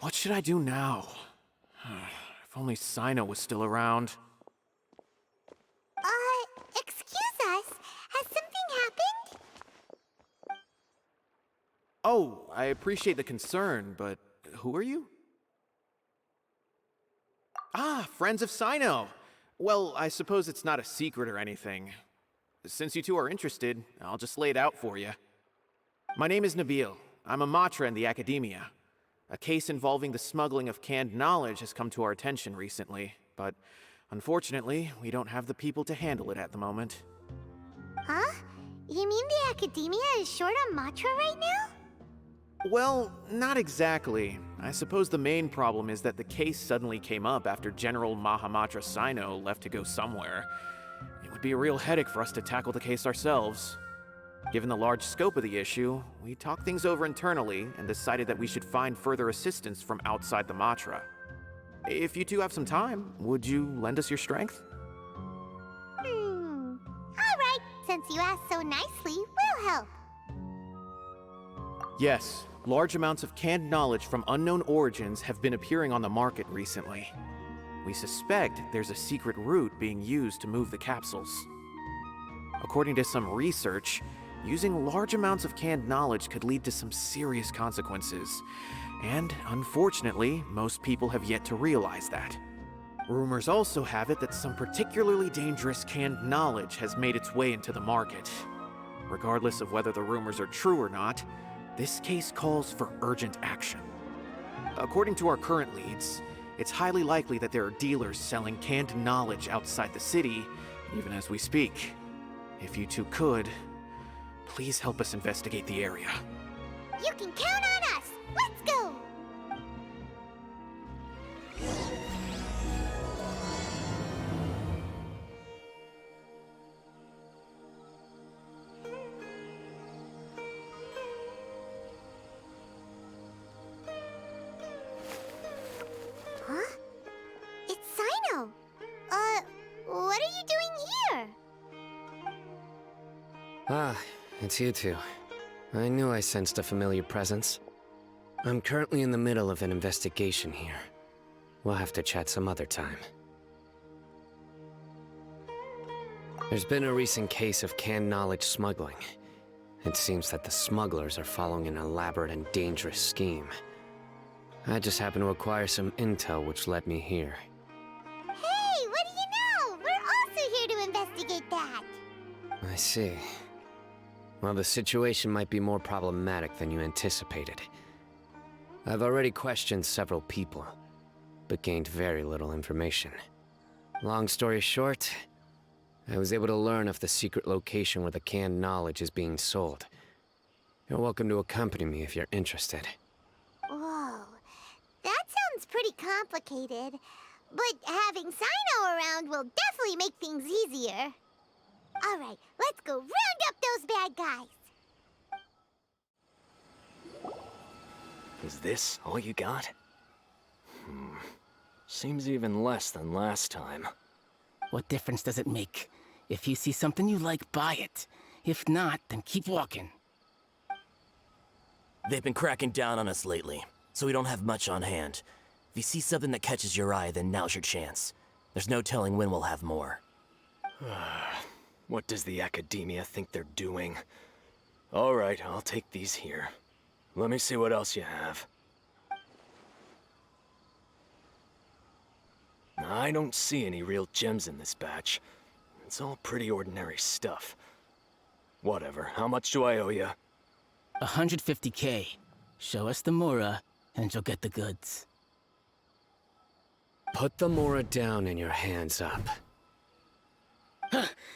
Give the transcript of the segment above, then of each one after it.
What should I do now? If only Sino was still around. Excuse us. Has something happened? Oh, I appreciate the concern, but who are you? Ah, friends of Sino. Well, I suppose it's not a secret or anything. Since you two are interested, I'll just lay it out for you. My name is Nabil. I'm a matra in the academia. A case involving the smuggling of canned knowledge has come to our attention recently, but unfortunately, we don't have the people to handle it at the moment. Huh? You mean the academia is short on matra right now? Well, not exactly. I suppose the main problem is that the case suddenly came up after General Mahamatra Sino left to go somewhere. It would be a real headache for us to tackle the case ourselves. Given the large scope of the issue, we talked things over internally and decided that we should find further assistance from outside the Matra. If you two have some time, would you lend us your strength? Alright, since you asked so nicely, we'll help. Yes, large amounts of canned knowledge from unknown origins have been appearing on the market recently. We suspect there's a secret route being used to move the capsules. According to some research, using large amounts of canned knowledge could lead to some serious consequences. And unfortunately, most people have yet to realize that. Rumors also have it that some particularly dangerous canned knowledge has made its way into the market. Regardless of whether the rumors are true or not, this case calls for urgent action. According to our current leads, it's highly likely that there are dealers selling canned knowledge outside the city, even as we speak. If you two could, please help us investigate the area. You can count on us! Let's go! Huh? It's Sino! What are you doing here? Ah, it's you two. I knew I sensed a familiar presence. I'm currently in the middle of an investigation here. We'll have to chat some other time. There's been a recent case of canned knowledge smuggling. It seems that the smugglers are following an elaborate and dangerous scheme. I just happened to acquire some intel which led me here. Hey, what do you know? We're also here to investigate that. I see. Well, the situation might be more problematic than you anticipated. I've already questioned several people, but gained very little information. Long story short, I was able to learn of the secret location where the canned knowledge is being sold. You're welcome to accompany me if you're interested. Whoa, that sounds pretty complicated. But having Sino around will definitely make things easier. Alright, let's go round up those bad guys. Is this all you got? Seems even less than last time. What difference does it make? If you see something you like, buy it. If not, then keep walking. They've been cracking down on us lately, so we don't have much on hand. If you see something that catches your eye, then now's your chance. There's no telling when we'll have more. What does the academia think they're doing? Alright, I'll take these here. Let me see what else you have. I don't see any real gems in this batch. It's all pretty ordinary stuff. Whatever, how much do I owe you? 150K. Show us the Mora, and you'll get the goods. Put the Mora down and your hands up.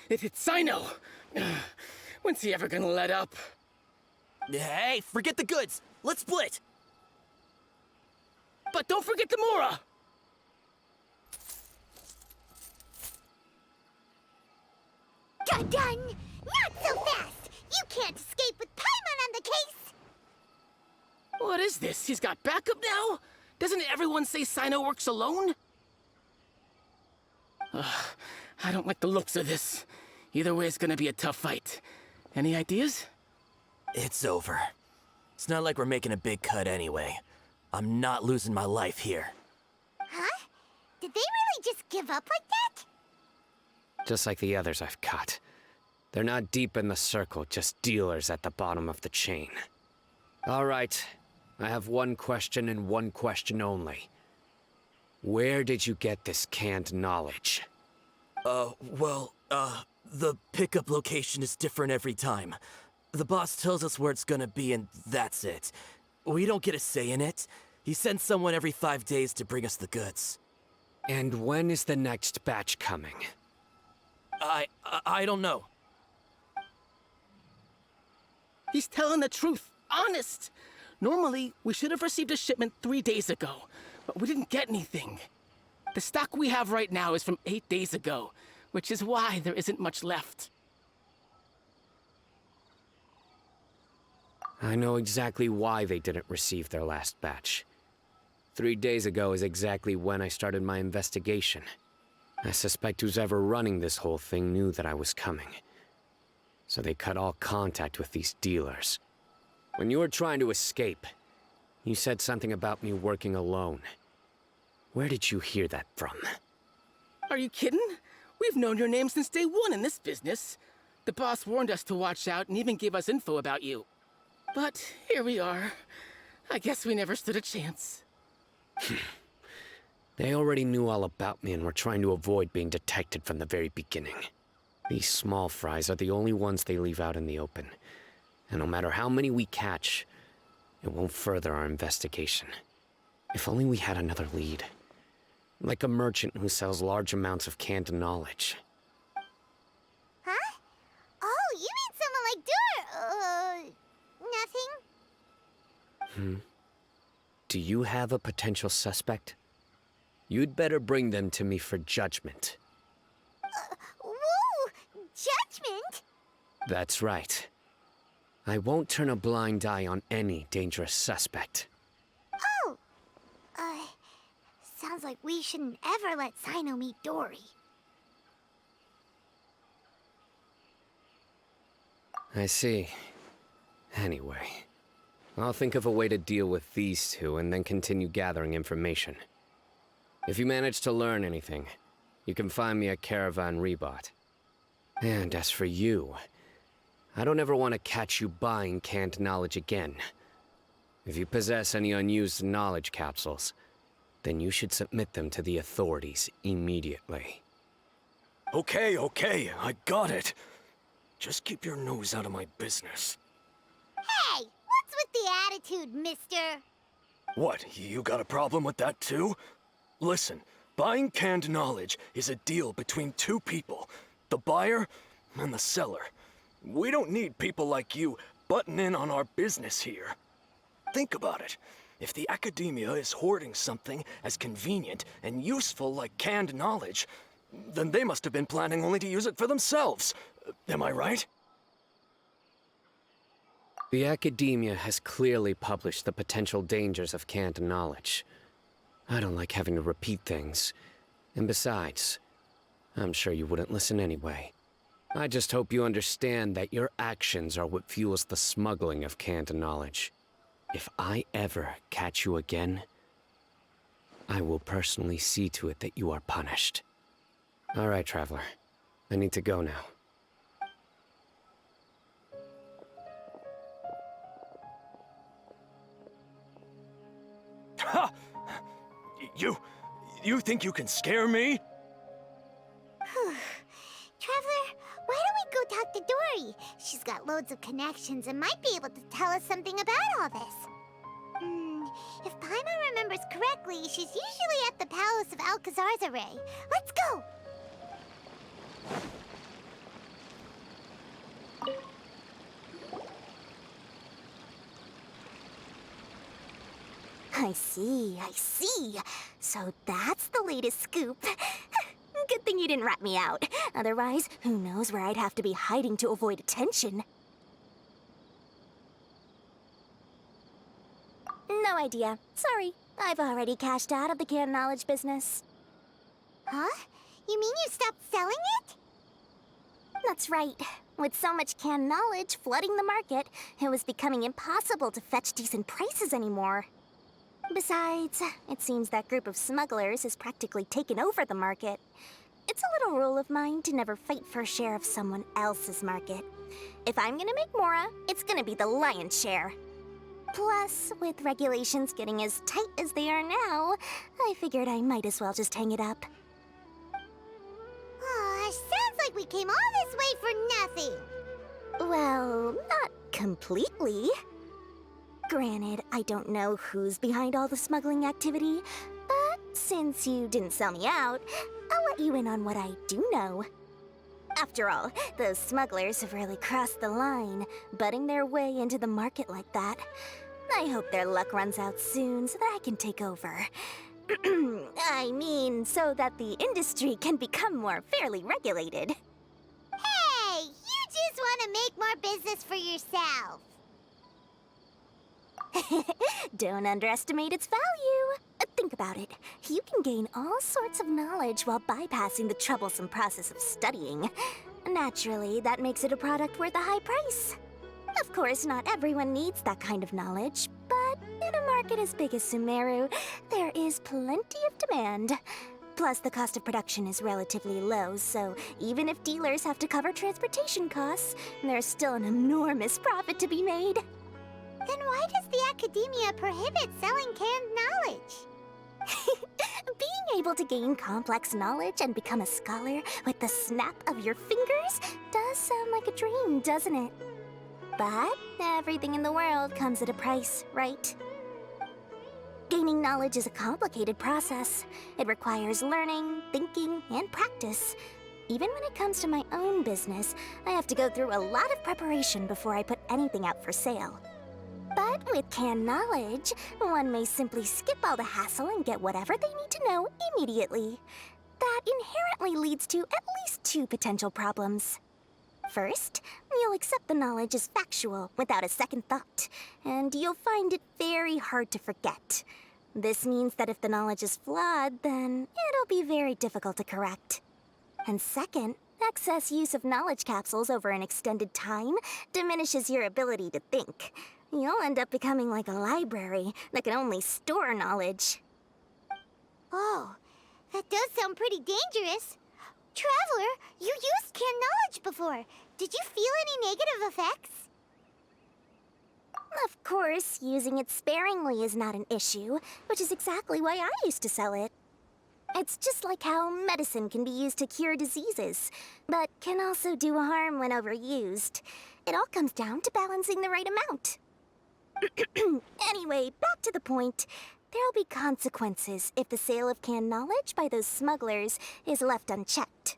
It's Sino! When's he ever gonna let up? Hey, forget the goods! Let's split! But don't forget the Mora! Dun-dun! Not so fast! You can't escape with Paimon on the case! What is this? He's got backup now? Doesn't everyone say Sino works alone? I don't like the looks of this. Either way, it's gonna be a tough fight. Any ideas? It's over. It's not like we're making a big cut anyway. I'm not losing my life here. Huh? Did they really just give up like that? Just like the others I've caught. They're not deep in the circle, just dealers at the bottom of the chain. All right, I have one question and one question only. Where did you get this canned knowledge? The pickup location is different every time. The boss tells us where it's gonna be and that's it. We don't get a say in it. He sends someone every 5 days to bring us the goods. And when is the next batch coming? I don't know. He's telling the truth. Honest. Normally, we should have received a shipment 3 days ago, but we didn't get anything. The stock we have right now is from 8 days ago, which is why there isn't much left. I know exactly why they didn't receive their last batch. 3 days ago is exactly when I started my investigation. I suspect who's ever running this whole thing knew that I was coming. So they cut all contact with these dealers. When you were trying to escape, you said something about me working alone. Where did you hear that from? Are you kidding? We've known your name since day one in this business. The boss warned us to watch out and even gave us info about you. But here we are. I guess we never stood a chance. They already knew all about me and were trying to avoid being detected from the very beginning. These small fries are the only ones they leave out in the open. And no matter how many we catch, it won't further our investigation. If only we had another lead. Like a merchant who sells large amounts of canned knowledge. Huh? Oh, you mean someone like nothing? Do you have a potential suspect? You'd better bring them to me for judgment. Whoa! Judgment? That's right. I won't turn a blind eye on any dangerous suspect. Oh! Sounds like we shouldn't ever let Sino meet Dory. I see. Anyway, I'll think of a way to deal with these two and then continue gathering information. If you manage to learn anything, you can find me at Caravan Rebot. And as for you, I don't ever want to catch you buying canned knowledge again. If you possess any unused knowledge capsules, then you should submit them to the authorities immediately. Okay, I got it. Just keep your nose out of my business. Hey! What's with the attitude, mister? What, you got a problem with that too? Listen, buying canned knowledge is a deal between two people, the buyer and the seller. We don't need people like you butting in on our business here. Think about it. If the academia is hoarding something as convenient and useful like canned knowledge, then they must have been planning only to use it for themselves. Am I right? The academia has clearly published the potential dangers of canned knowledge. I don't like having to repeat things. And besides, I'm sure you wouldn't listen anyway. I just hope you understand that your actions are what fuels the smuggling of canned knowledge. If I ever catch you again, I will personally see to it that you are punished. All right, Traveler. I need to go now. Ha! You think you can scare me? Traveler, why don't we go talk to Dory? She's got loads of connections and might be able to tell us something about all this. If Paimon remembers correctly, she's usually at the Palace of Alcazar's Array. Let's go! I see. So that's the latest scoop. Good thing you didn't rat me out. Otherwise, who knows where I'd have to be hiding to avoid attention. No idea. Sorry. I've already cashed out of the canned knowledge business. Huh? You mean you stopped selling it? That's right. With so much canned knowledge flooding the market, it was becoming impossible to fetch decent prices anymore. Besides, it seems that group of smugglers has practically taken over the market. It's a little rule of mine to never fight for a share of someone else's market. If I'm gonna make Mora, it's gonna be the lion's share. Plus, with regulations getting as tight as they are now, I figured I might as well just hang it up. Oh, sounds like we came all this way for nothing. Well, not completely. Granted, I don't know who's behind all the smuggling activity, but since you didn't sell me out, I'll let you in on what I do know. After all, those smugglers have really crossed the line, butting their way into the market like that. I hope their luck runs out soon so that I can take over. I mean, so that the industry can become more fairly regulated. Hey, you just want to make more business for yourself. Don't underestimate its value. Think about it. You can gain all sorts of knowledge while bypassing the troublesome process of studying. Naturally, that makes it a product worth a high price. Of course, not everyone needs that kind of knowledge, but in a market as big as Sumeru, there is plenty of demand. Plus, the cost of production is relatively low, so even if dealers have to cover transportation costs, there's still an enormous profit to be made. Then why does the academia prohibit selling canned knowledge? Being able to gain complex knowledge and become a scholar with the snap of your fingers does sound like a dream, doesn't it? But everything in the world comes at a price, right? Gaining knowledge is a complicated process. It requires learning, thinking, and practice. Even when it comes to my own business, I have to go through a lot of preparation before I put anything out for sale. But with canned knowledge, one may simply skip all the hassle and get whatever they need to know immediately. That inherently leads to at least two potential problems. First, you'll accept the knowledge as factual without a second thought, and you'll find it very hard to forget. This means that if the knowledge is flawed, then it'll be very difficult to correct. And second, excess use of knowledge capsules over an extended time diminishes your ability to think. You'll end up becoming like a library that can only store knowledge. Oh, that does sound pretty dangerous. Traveler, you used canned knowledge before. Did you feel any negative effects? Of course, using it sparingly is not an issue, which is exactly why I used to sell it. It's just like how medicine can be used to cure diseases, but can also do harm when overused. It all comes down to balancing the right amount. Anyway, back to the point. There'll be consequences if the sale of canned knowledge by those smugglers is left unchecked.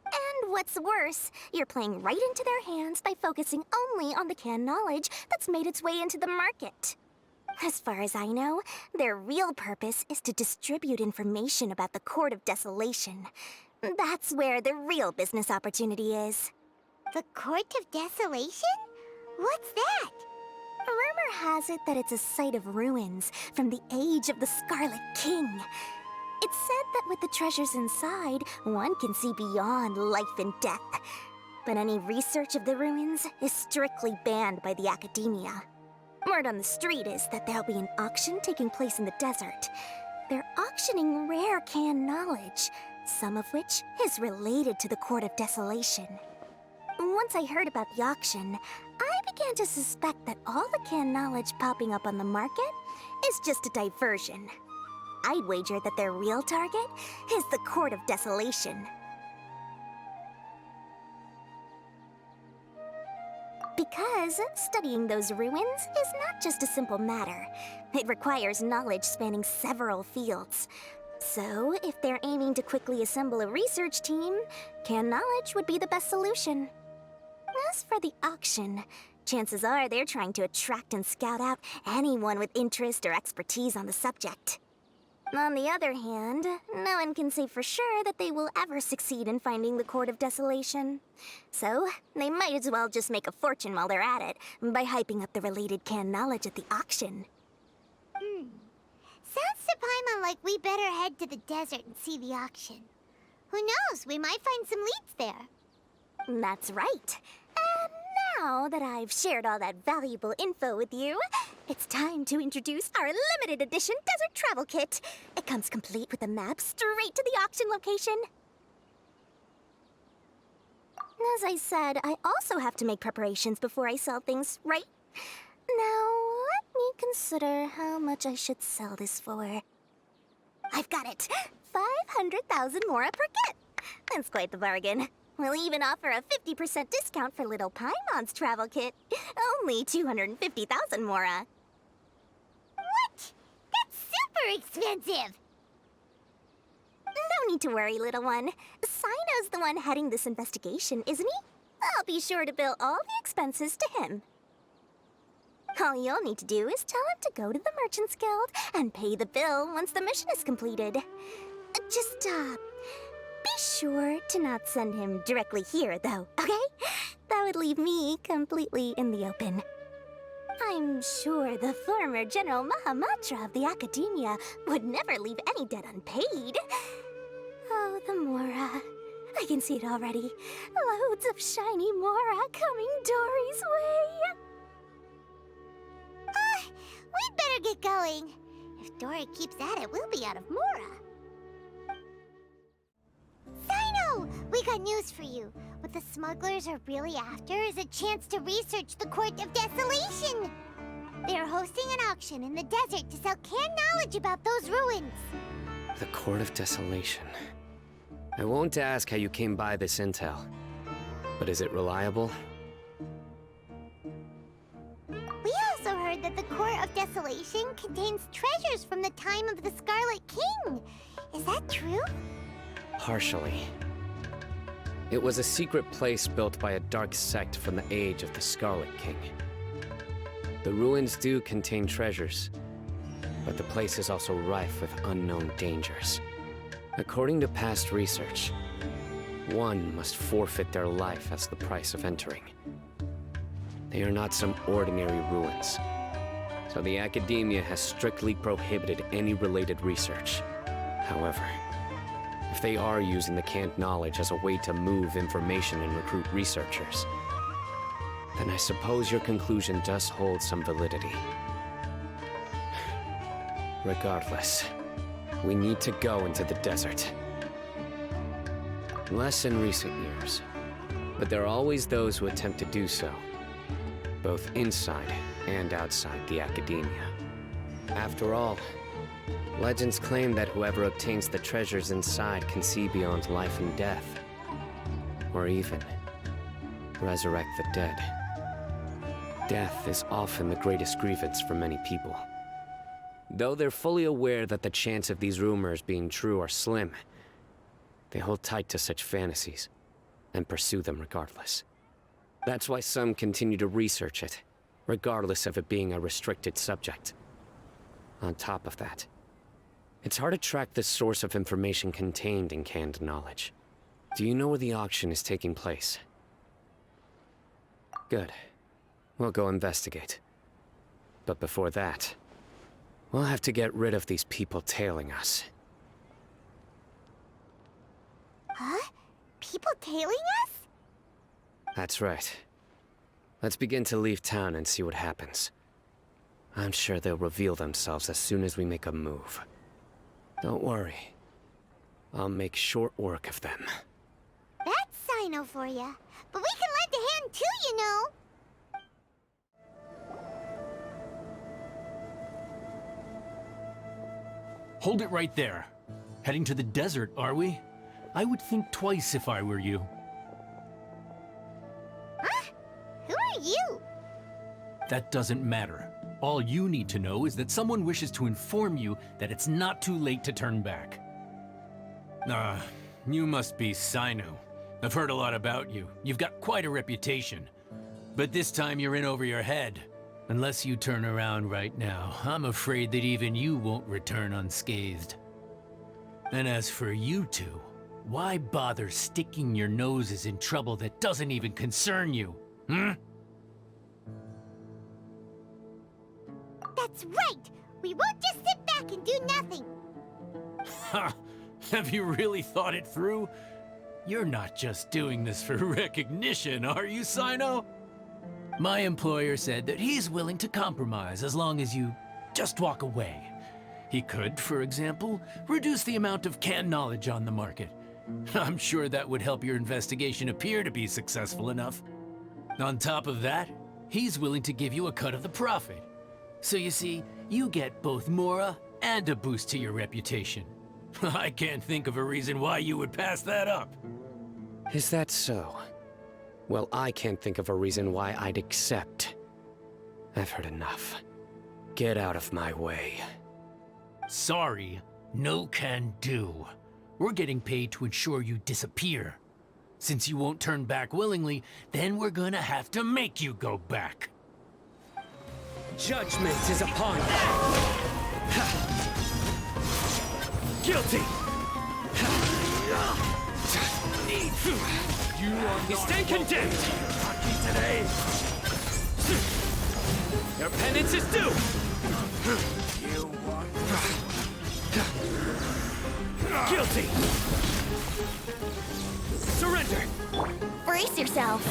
And what's worse, you're playing right into their hands by focusing only on the canned knowledge that's made its way into the market. As far as I know, their real purpose is to distribute information about the Court of Desolation. That's where the real business opportunity is. The Court of Desolation? What's that? Rumor has it that it's a site of ruins from the age of the Scarlet King. It's said that with the treasures inside, one can see beyond life and death. But any research of the ruins is strictly banned by the academia. Word on the street is that there'll be an auction taking place in the desert. They're auctioning rare canned knowledge, some of which is related to the Court of Desolation. Once I heard about the auction, I began to suspect that all the canned knowledge popping up on the market is just a diversion. I'd wager that their real target is the Court of Desolation. Because studying those ruins is not just a simple matter. It requires knowledge spanning several fields. So, if they're aiming to quickly assemble a research team, canned knowledge would be the best solution. As for the auction, chances are they're trying to attract and scout out anyone with interest or expertise on the subject. On the other hand, no one can say for sure that they will ever succeed in finding the Court of Desolation. So, they might as well just make a fortune while they're at it by hyping up the related canned knowledge at the auction. Sounds to Paimon like we better head to the desert and see the auction. Who knows, we might find some leads there. That's right. And Now that I've shared all that valuable info with you, it's time to introduce our limited edition desert travel kit. It comes complete with a map straight to the auction location. As I said, I also have to make preparations before I sell things, right? Now, let me consider how much I should sell this for. I've got it! 500,000 mora per kit! That's quite the bargain. We'll even offer a 50% discount for Little Paimon's travel kit. Only 250,000 mora. What? That's super expensive! No need to worry, little one. Sino's the one heading this investigation, isn't he? I'll be sure to bill all the expenses to him. All you'll need to do is tell him to go to the Merchants Guild and pay the bill once the mission is completed. Just, be sure to not send him directly here, though, okay? That would leave me completely in the open. I'm sure the former General Mahamatra of the Academia would never leave any debt unpaid. Oh, the Mora. I can see it already. Loads of shiny Mora coming Dory's way. We'd better get going. If Dory keeps at it, we'll be out of Mora. Sino! We got news for you. What the smugglers are really after is a chance to research the Court of Desolation. They are hosting an auction in the desert to sell canned knowledge about those ruins. The Court of Desolation. I won't ask how you came by this intel, but is it reliable? We also heard that the Court of Desolation contains treasures from the time of the Scarlet King. Is that true? Partially. It was a secret place built by a dark sect from the age of the Scarlet King. The ruins do contain treasures, but the place is also rife with unknown dangers. According to past research, one must forfeit their life as the price of entering. They are not some ordinary ruins, so the Academia has strictly prohibited any related research. However, if they are using the canned knowledge as a way to move information and recruit researchers, then I suppose your conclusion does hold some validity. Regardless, we need to go into the desert. Less in recent years, but there are always those who attempt to do so, both inside and outside the Academia. After all, legends claim that whoever obtains the treasures inside can see beyond life and death, or even resurrect the dead. Death is often the greatest grievance for many people. Though they're fully aware that the chance of these rumors being true are slim, they hold tight to such fantasies and pursue them regardless. That's why some continue to research it, regardless of it being a restricted subject. On top of that, it's hard to track the source of information contained in canned knowledge. Do you know where the auction is taking place? Good. We'll go investigate. But before that, we'll have to get rid of these people tailing us. Huh? People tailing us? That's right. Let's begin to leave town and see what happens. I'm sure they'll reveal themselves as soon as we make a move. Don't worry. I'll make short work of them. That's Sino for ya. But we can lend a hand too, you know. Hold it right there. Heading to the desert, are we? I would think twice if I were you. Huh? Who are you? That doesn't matter. All you need to know is that someone wishes to inform you that it's not too late to turn back. You must be Sino. I've heard a lot about you. You've got quite a reputation. But this time you're in over your head. Unless you turn around right now, I'm afraid that even you won't return unscathed. And as for you two, why bother sticking your noses in trouble that doesn't even concern you, hmm? That's right! We won't just sit back and do nothing! Ha! Have you really thought it through? You're not just doing this for recognition, are you, Sino? My employer said that he's willing to compromise as long as you just walk away. He could, for example, reduce the amount of canned knowledge on the market. I'm sure that would help your investigation appear to be successful enough. On top of that, he's willing to give you a cut of the profit. So you see, you get both Mora and a boost to your reputation. I can't think of a reason why you would pass that up. Is that so? Well, I can't think of a reason why I'd accept. I've heard enough. Get out of my way. Sorry, no can do. We're getting paid to ensure you disappear. Since you won't turn back willingly, then we're gonna have to make you go back. Judgment is upon you. Guilty! You stay condemned! Today! Your penance is due! Guilty! Surrender! Brace yourself.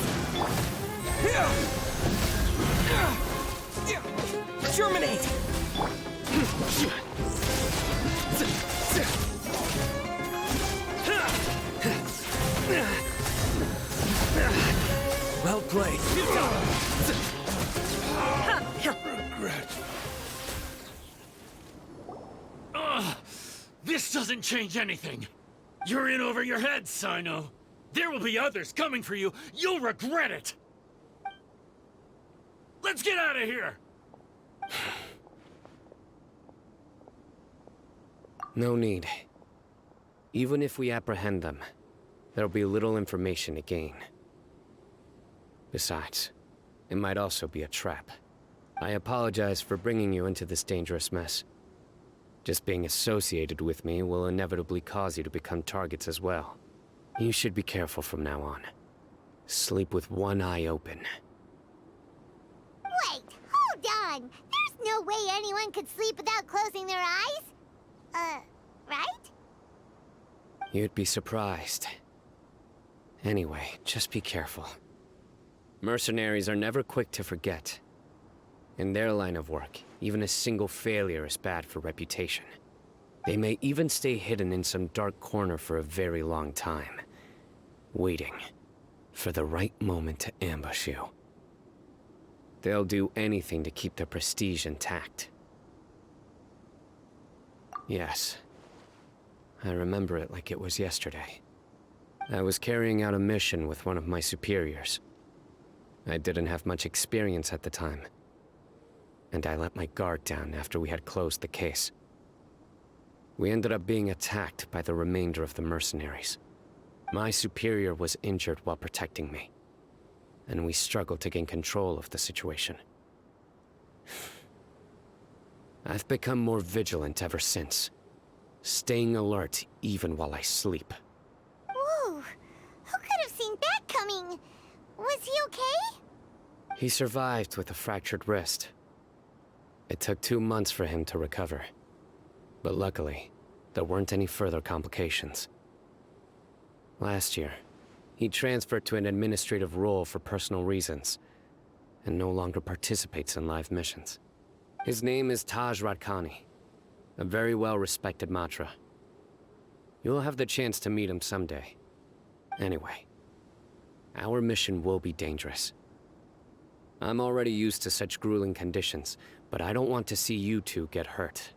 Terminate! Well played. This doesn't change anything. You're in over your head, Sino. There will be others coming for you. You'll regret it. Let's get out of here. No need. Even if we apprehend them, there'll be little information to gain. Besides, it might also be a trap. I apologize for bringing you into this dangerous mess. Just being associated with me will inevitably cause you to become targets as well. You should be careful from now on. Sleep with one eye open. Wait, hold on. There's no way anyone could sleep without closing their eyes. Right? You'd be surprised. Anyway, just be careful. Mercenaries are never quick to forget. In their line of work, even a single failure is bad for reputation. They may even stay hidden in some dark corner for a very long time, waiting for the right moment to ambush you. They'll do anything to keep their prestige intact. Yes, I remember it like it was yesterday. I was carrying out a mission with one of my superiors. I didn't have much experience at the time, and I let my guard down after we had closed the case. We ended up being attacked by the remainder of the mercenaries. My superior was injured while protecting me, and we struggled to gain control of the situation. I've become more vigilant ever since, staying alert even while I sleep. Whoa, who could have seen that coming? Was he okay? He survived with a fractured wrist. It took 2 months for him to recover. But luckily, there weren't any further complications. Last year, he transferred to an administrative role for personal reasons, and no longer participates in live missions. His name is Taj Radkani, a very well-respected Matra. You'll have the chance to meet him someday. Anyway, our mission will be dangerous. I'm already used to such grueling conditions, but I don't want to see you two get hurt.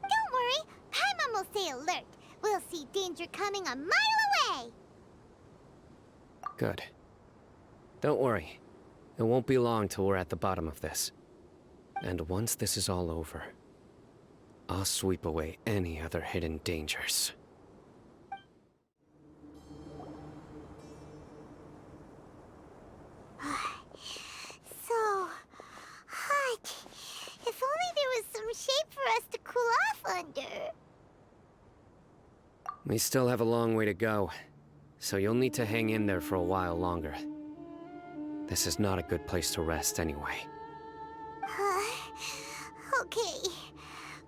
Don't worry, Paimon will stay alert. We'll see danger coming a mile away. Good. Don't worry. It won't be long till we're at the bottom of this. And once this is all over, I'll sweep away any other hidden dangers. So hot. If only there was some shade for us to cool off under. We still have a long way to go, so you'll need to hang in there for a while longer. This is not a good place to rest anyway. Okay.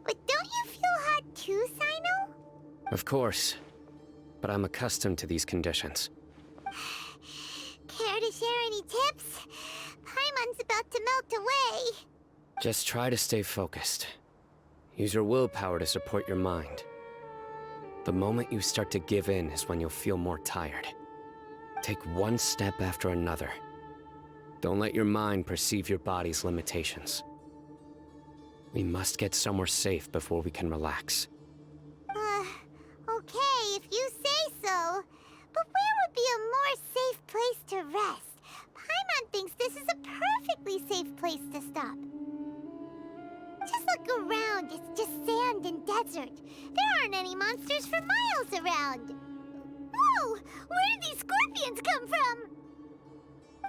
But don't you feel hot too, Sino? Of course, but I'm accustomed to these conditions. Care to share any tips? Paimon's about to melt away. Just try to stay focused. Use your willpower to support your mind. The moment you start to give in is when you'll feel more tired. Take one step after another. Don't let your mind perceive your body's limitations. We must get somewhere safe before we can relax. Okay, if you say so. But where would be a more safe place to rest? Paimon thinks this is a perfectly safe place to stop. Just look around, it's just sand and desert. There aren't any monsters for miles around. Whoa! Where did these scorpions come from?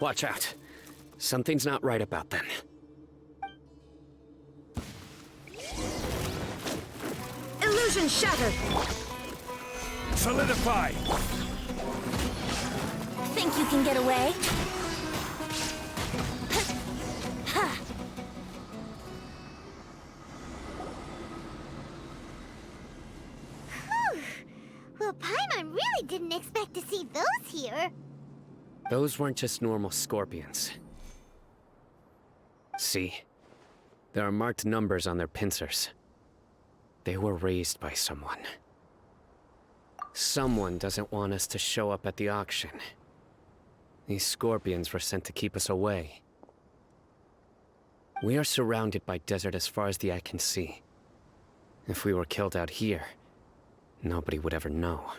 Watch out. Something's not right about them. Illusion shattered! Solidify! Think you can get away? Well, Paimon really didn't expect to see those here. Those weren't just normal scorpions. See? There are marked numbers on their pincers. They were raised by someone. Someone doesn't want us to show up at the auction. These scorpions were sent to keep us away. We are surrounded by desert as far as the eye can see. If we were killed out here, nobody would ever know.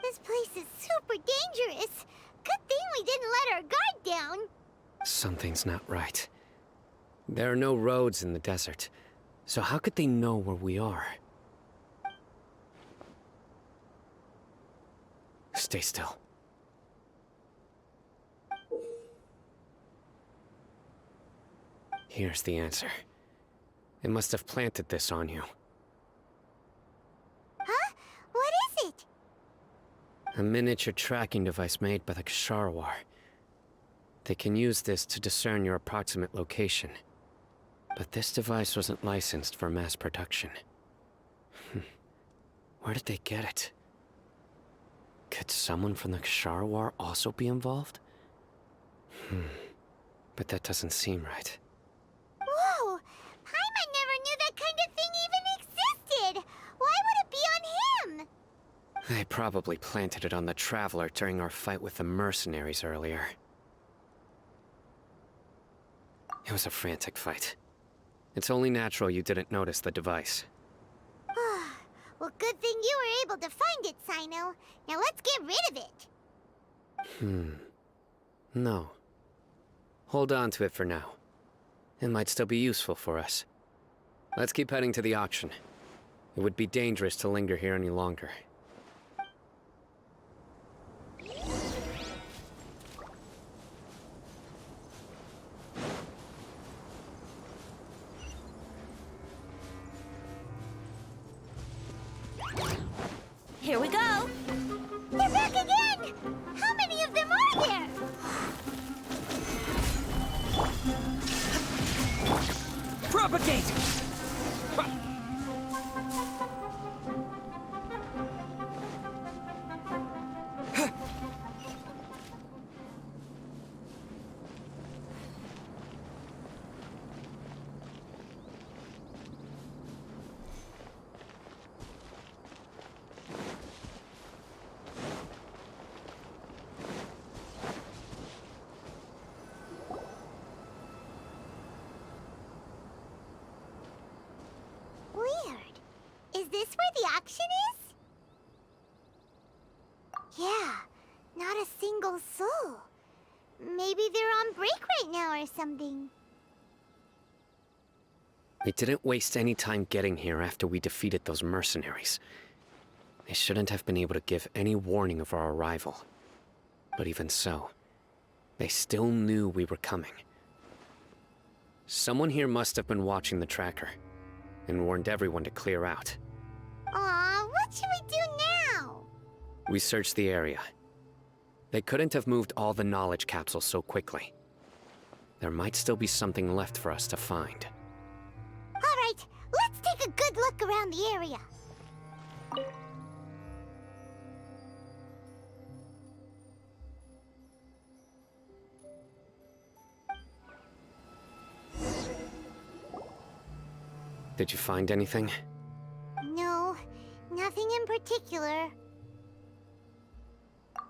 This place is super dangerous. Good thing we didn't let our guard down. Something's not right. There are no roads in the desert, so how could they know where we are? Stay still. Here's the answer. It must have planted this on you. Huh? What is it? A miniature tracking device made by the Ksharawar. They can use this to discern your approximate location. But this device wasn't licensed for mass production. Where did they get it? Could someone from the Ksharawar also be involved? But that doesn't seem right. Whoa! Paimon never knew that kind of thing even existed! Why would it be on him? They probably planted it on the Traveler during our fight with the mercenaries earlier. It was a frantic fight. It's only natural you didn't notice the device. Well, good thing you were able to find it, Sino. Now let's get rid of it. No. Hold on to it for now. It might still be useful for us. Let's keep heading to the auction. It would be dangerous to linger here any longer. Here we go! They're back again! How many of them are there? Propagate! Weird. Is this where the auction is? Yeah, not a single soul. Maybe they're on break right now or something. We didn't waste any time getting here after we defeated those mercenaries. They shouldn't have been able to give any warning of our arrival. But even so, they still knew we were coming. Someone here must have been watching the tracker and warned everyone to clear out. Aw, what should we do now? We searched the area. They couldn't have moved all the knowledge capsules so quickly. There might still be something left for us to find. All right, let's take a good look around the area. Did you find anything? No, nothing in particular.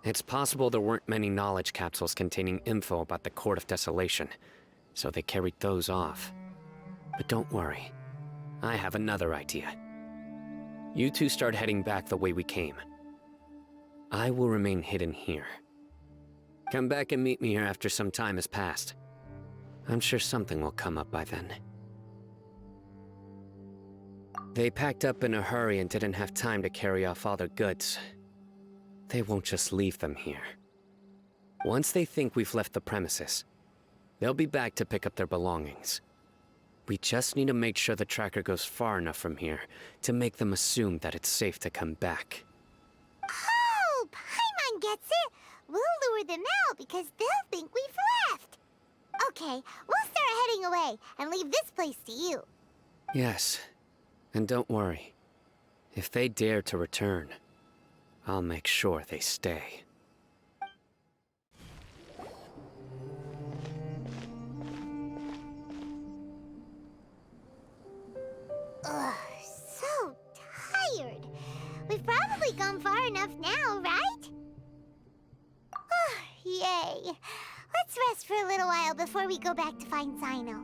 It's possible there weren't many knowledge capsules containing info about the Court of Desolation, so they carried those off. But don't worry. I have another idea. You two start heading back the way we came. I will remain hidden here. Come back and meet me here after some time has passed. I'm sure something will come up by then. They packed up in a hurry and didn't have time to carry off all their goods. They won't just leave them here. Once they think we've left the premises, they'll be back to pick up their belongings. We just need to make sure the tracker goes far enough from here to make them assume that it's safe to come back. Oh, Paimon gets it! We'll lure them out because they'll think we've left. Okay, we'll start heading away and leave this place to you. Yes, and don't worry. If they dare to return, I'll make sure they stay. Ugh, so tired. We've probably gone far enough now, right? Yay. Let's rest for a little while before we go back to find Sino.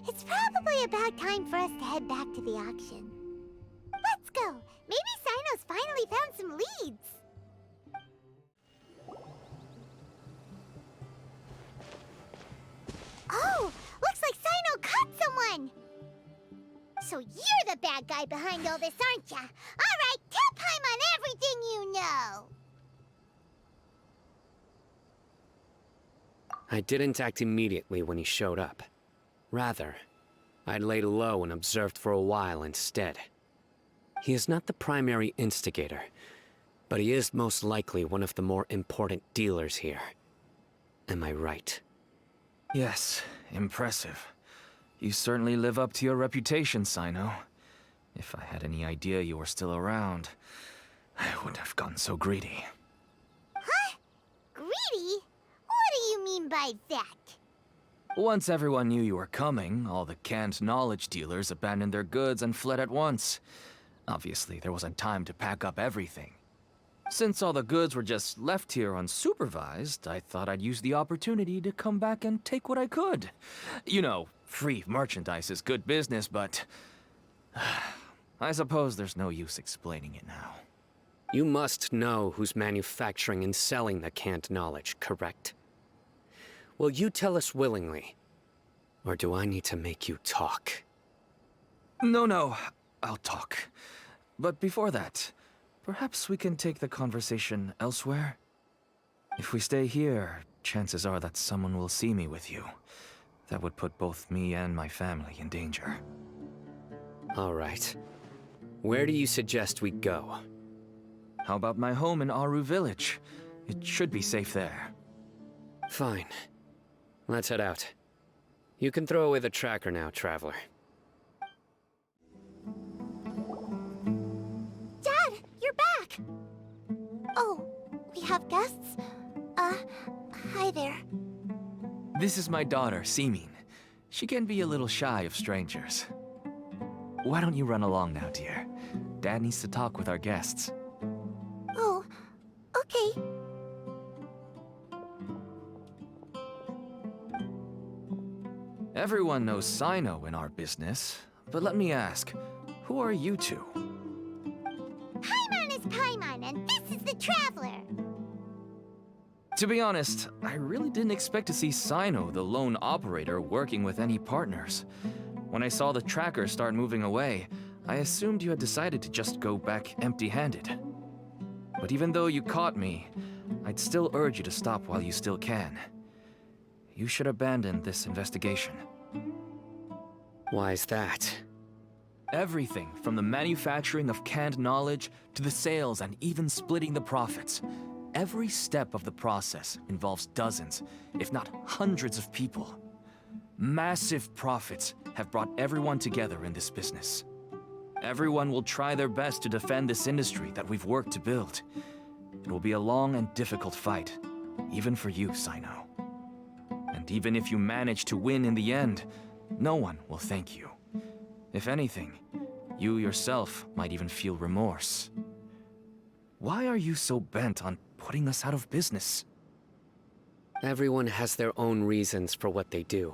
It's probably about time for us to head back to the auction. Let's go. Maybe Sino's finally found some leads. Oh, looks like Sino caught someone. So you're the bad guy behind all this, aren't ya? All right, tell Paimon everything you know. I didn't act immediately when he showed up. Rather, I laid low and observed for a while instead. He is not the primary instigator, but he is most likely one of the more important dealers here. Am I right? Yes, impressive. You certainly live up to your reputation, Sino. If I had any idea you were still around, I wouldn't have gotten so greedy. Huh? Greedy? What do you mean by that? Once everyone knew you were coming, all the canned knowledge dealers abandoned their goods and fled at once. Obviously, there wasn't time to pack up everything. Since all the goods were just left here unsupervised, I thought I'd use the opportunity to come back and take what I could. You know, free merchandise is good business, but I suppose there's no use explaining it now. You must know who's manufacturing and selling the canned knowledge, correct? Will you tell us willingly? Or do I need to make you talk? No, I'll talk. But before that, perhaps we can take the conversation elsewhere? If we stay here, chances are that someone will see me with you. That would put both me and my family in danger. All right. Where do you suggest we go? How about my home in Aru Village? It should be safe there. Fine. Let's head out. You can throw away the tracker now, Traveler. Dad, you're back! Oh, we have guests? Hi there. This is my daughter, Seemin. She can be a little shy of strangers. Why don't you run along now, dear? Dad needs to talk with our guests. Oh, okay. Everyone knows Sino in our business, but let me ask, who are you two? Paimon is Paimon, and this is the Traveler. To be honest, I really didn't expect to see Sino, the lone operator, working with any partners. When I saw the tracker start moving away, I assumed you had decided to just go back empty-handed. But even though you caught me, I'd still urge you to stop while you still can. You should abandon this investigation. Why is that? Everything from the manufacturing of canned knowledge to the sales and even splitting the profits. Every step of the process involves dozens, if not hundreds of people. Massive profits have brought everyone together in this business. Everyone will try their best to defend this industry that we've worked to build. It will be a long and difficult fight, even for you, Sino. And even if you manage to win in the end, no one will thank you. If anything, you yourself might even feel remorse. Why are you so bent on putting us out of business? Everyone has their own reasons for what they do.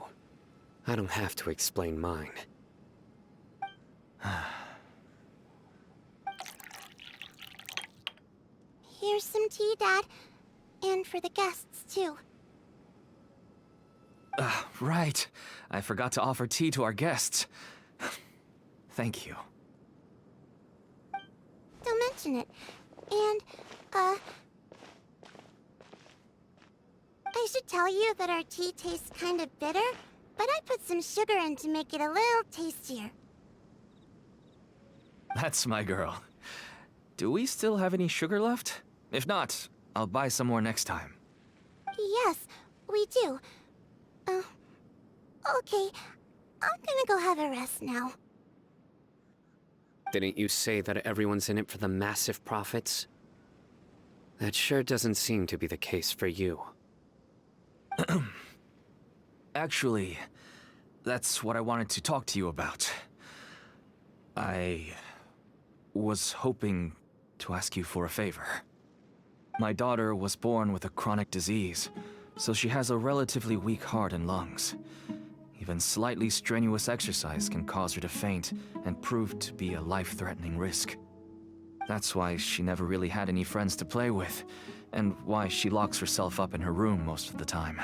I don't have to explain mine. Here's some tea, Dad. And for the guests, too. Right. I forgot to offer tea to our guests. Thank you. Don't mention it. And, I should tell you that our tea tastes kind of bitter, but I put some sugar in to make it a little tastier. That's my girl. Do we still have any sugar left? If not, I'll buy some more next time. Yes, we do. Okay. I'm gonna go have a rest now. Didn't you say that everyone's in it for the massive profits? That sure doesn't seem to be the case for you. Actually, that's what I wanted to talk to you about. I was hoping to ask you for a favor. My daughter was born with a chronic disease, so she has a relatively weak heart and lungs. Even slightly strenuous exercise can cause her to faint and prove to be a life-threatening risk. That's why she never really had any friends to play with, and why she locks herself up in her room most of the time.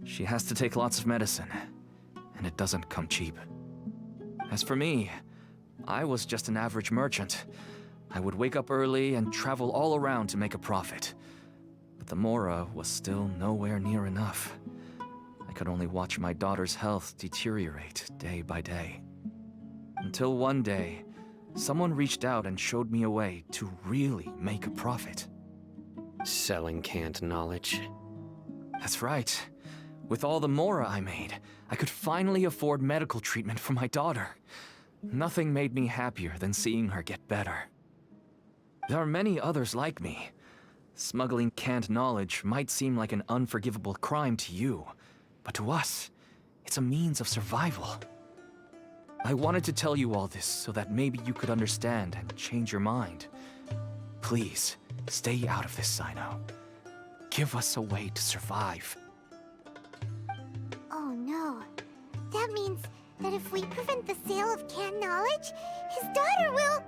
She has to take lots of medicine, and it doesn't come cheap. As for me, I was just an average merchant. I would wake up early and travel all around to make a profit. But the Mora was still nowhere near enough. I could only watch my daughter's health deteriorate day by day. Until one day, someone reached out and showed me a way to really make a profit. Selling canned knowledge? That's right. With all the Mora I made, I could finally afford medical treatment for my daughter. Nothing made me happier than seeing her get better. There are many others like me. Smuggling canned knowledge might seem like an unforgivable crime to you, but to us, it's a means of survival. I wanted to tell you all this so that maybe you could understand and change your mind. Please, stay out of this, Sino. Give us a way to survive. Oh no. That means that if we prevent the sale of canned knowledge, his daughter will...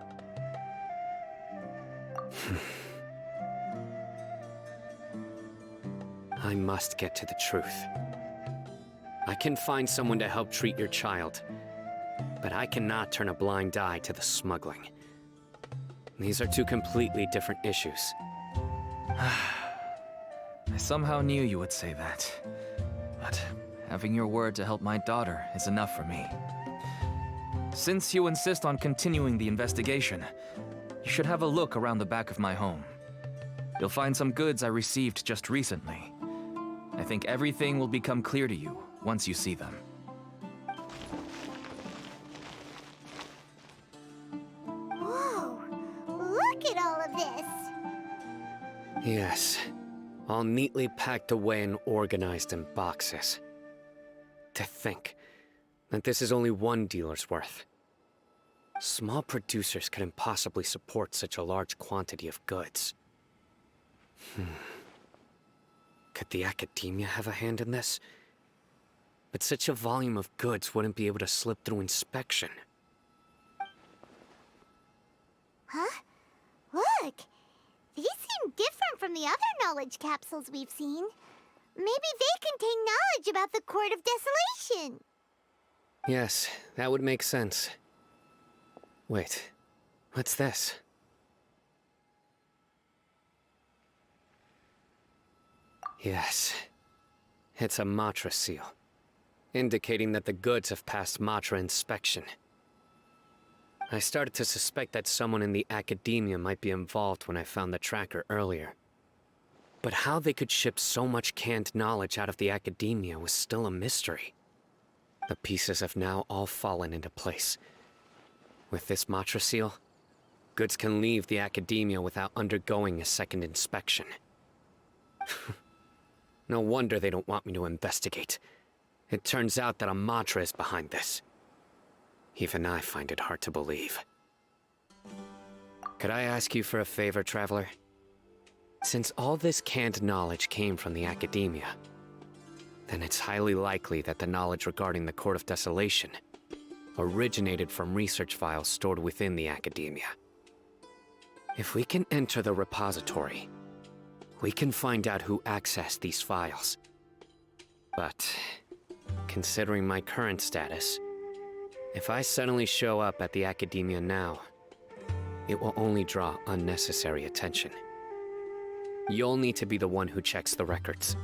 I must get to the truth. I can find someone to help treat your child, but I cannot turn a blind eye to the smuggling. These are two completely different issues. I somehow knew you would say that. But having your word to help my daughter is enough for me. Since you insist on continuing the investigation, you should have a look around the back of my home. You'll find some goods I received just recently. I think everything will become clear to you once you see them. Whoa! Look at all of this! Yes, all neatly packed away and organized in boxes. To think that this is only one dealer's worth. Small producers couldn't possibly support such a large quantity of goods. Could the academia have a hand in this? But such a volume of goods wouldn't be able to slip through inspection. Huh? Look! These seem different from the other knowledge capsules we've seen. Maybe they contain knowledge about the Court of Desolation. Yes, that would make sense. Wait, what's this? Yes, it's a Matra seal, indicating that the goods have passed Matra inspection. I started to suspect that someone in the academia might be involved when I found the tracker earlier. But how they could ship so much canned knowledge out of the academia was still a mystery. The pieces have now all fallen into place. With this Matra seal, goods can leave the academia without undergoing a second inspection. No wonder they don't want me to investigate. It turns out that a mantra is behind this. Even I find it hard to believe. Could I ask you for a favor, Traveler? Since all this canned knowledge came from the academia, then it's highly likely that the knowledge regarding the Court of Desolation originated from research files stored within the academia. If we can enter the repository, we can find out who accessed these files. But, considering my current status, if I suddenly show up at the academia now, it will only draw unnecessary attention. You'll need to be the one who checks the records.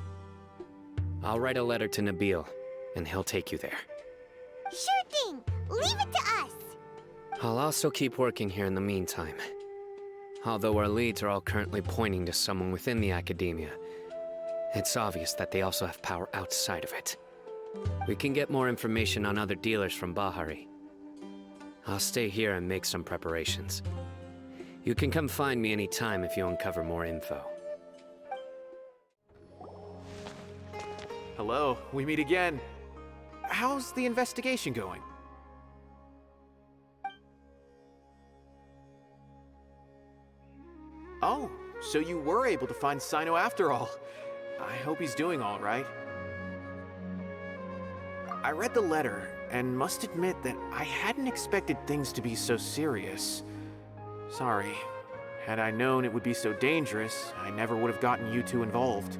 I'll write a letter to Nabil, and he'll take you there. Sure thing! Leave it to us! I'll also keep working here in the meantime. Although our leads are all currently pointing to someone within the academia, it's obvious that they also have power outside of it. We can get more information on other dealers from Bahari. I'll stay here and make some preparations. You can come find me anytime if you uncover more info. Hello, we meet again. How's the investigation going? Oh, so you were able to find Sino after all. I hope he's doing all right. I read the letter, and must admit that I hadn't expected things to be so serious. Sorry. Had I known it would be so dangerous, I never would have gotten you two involved.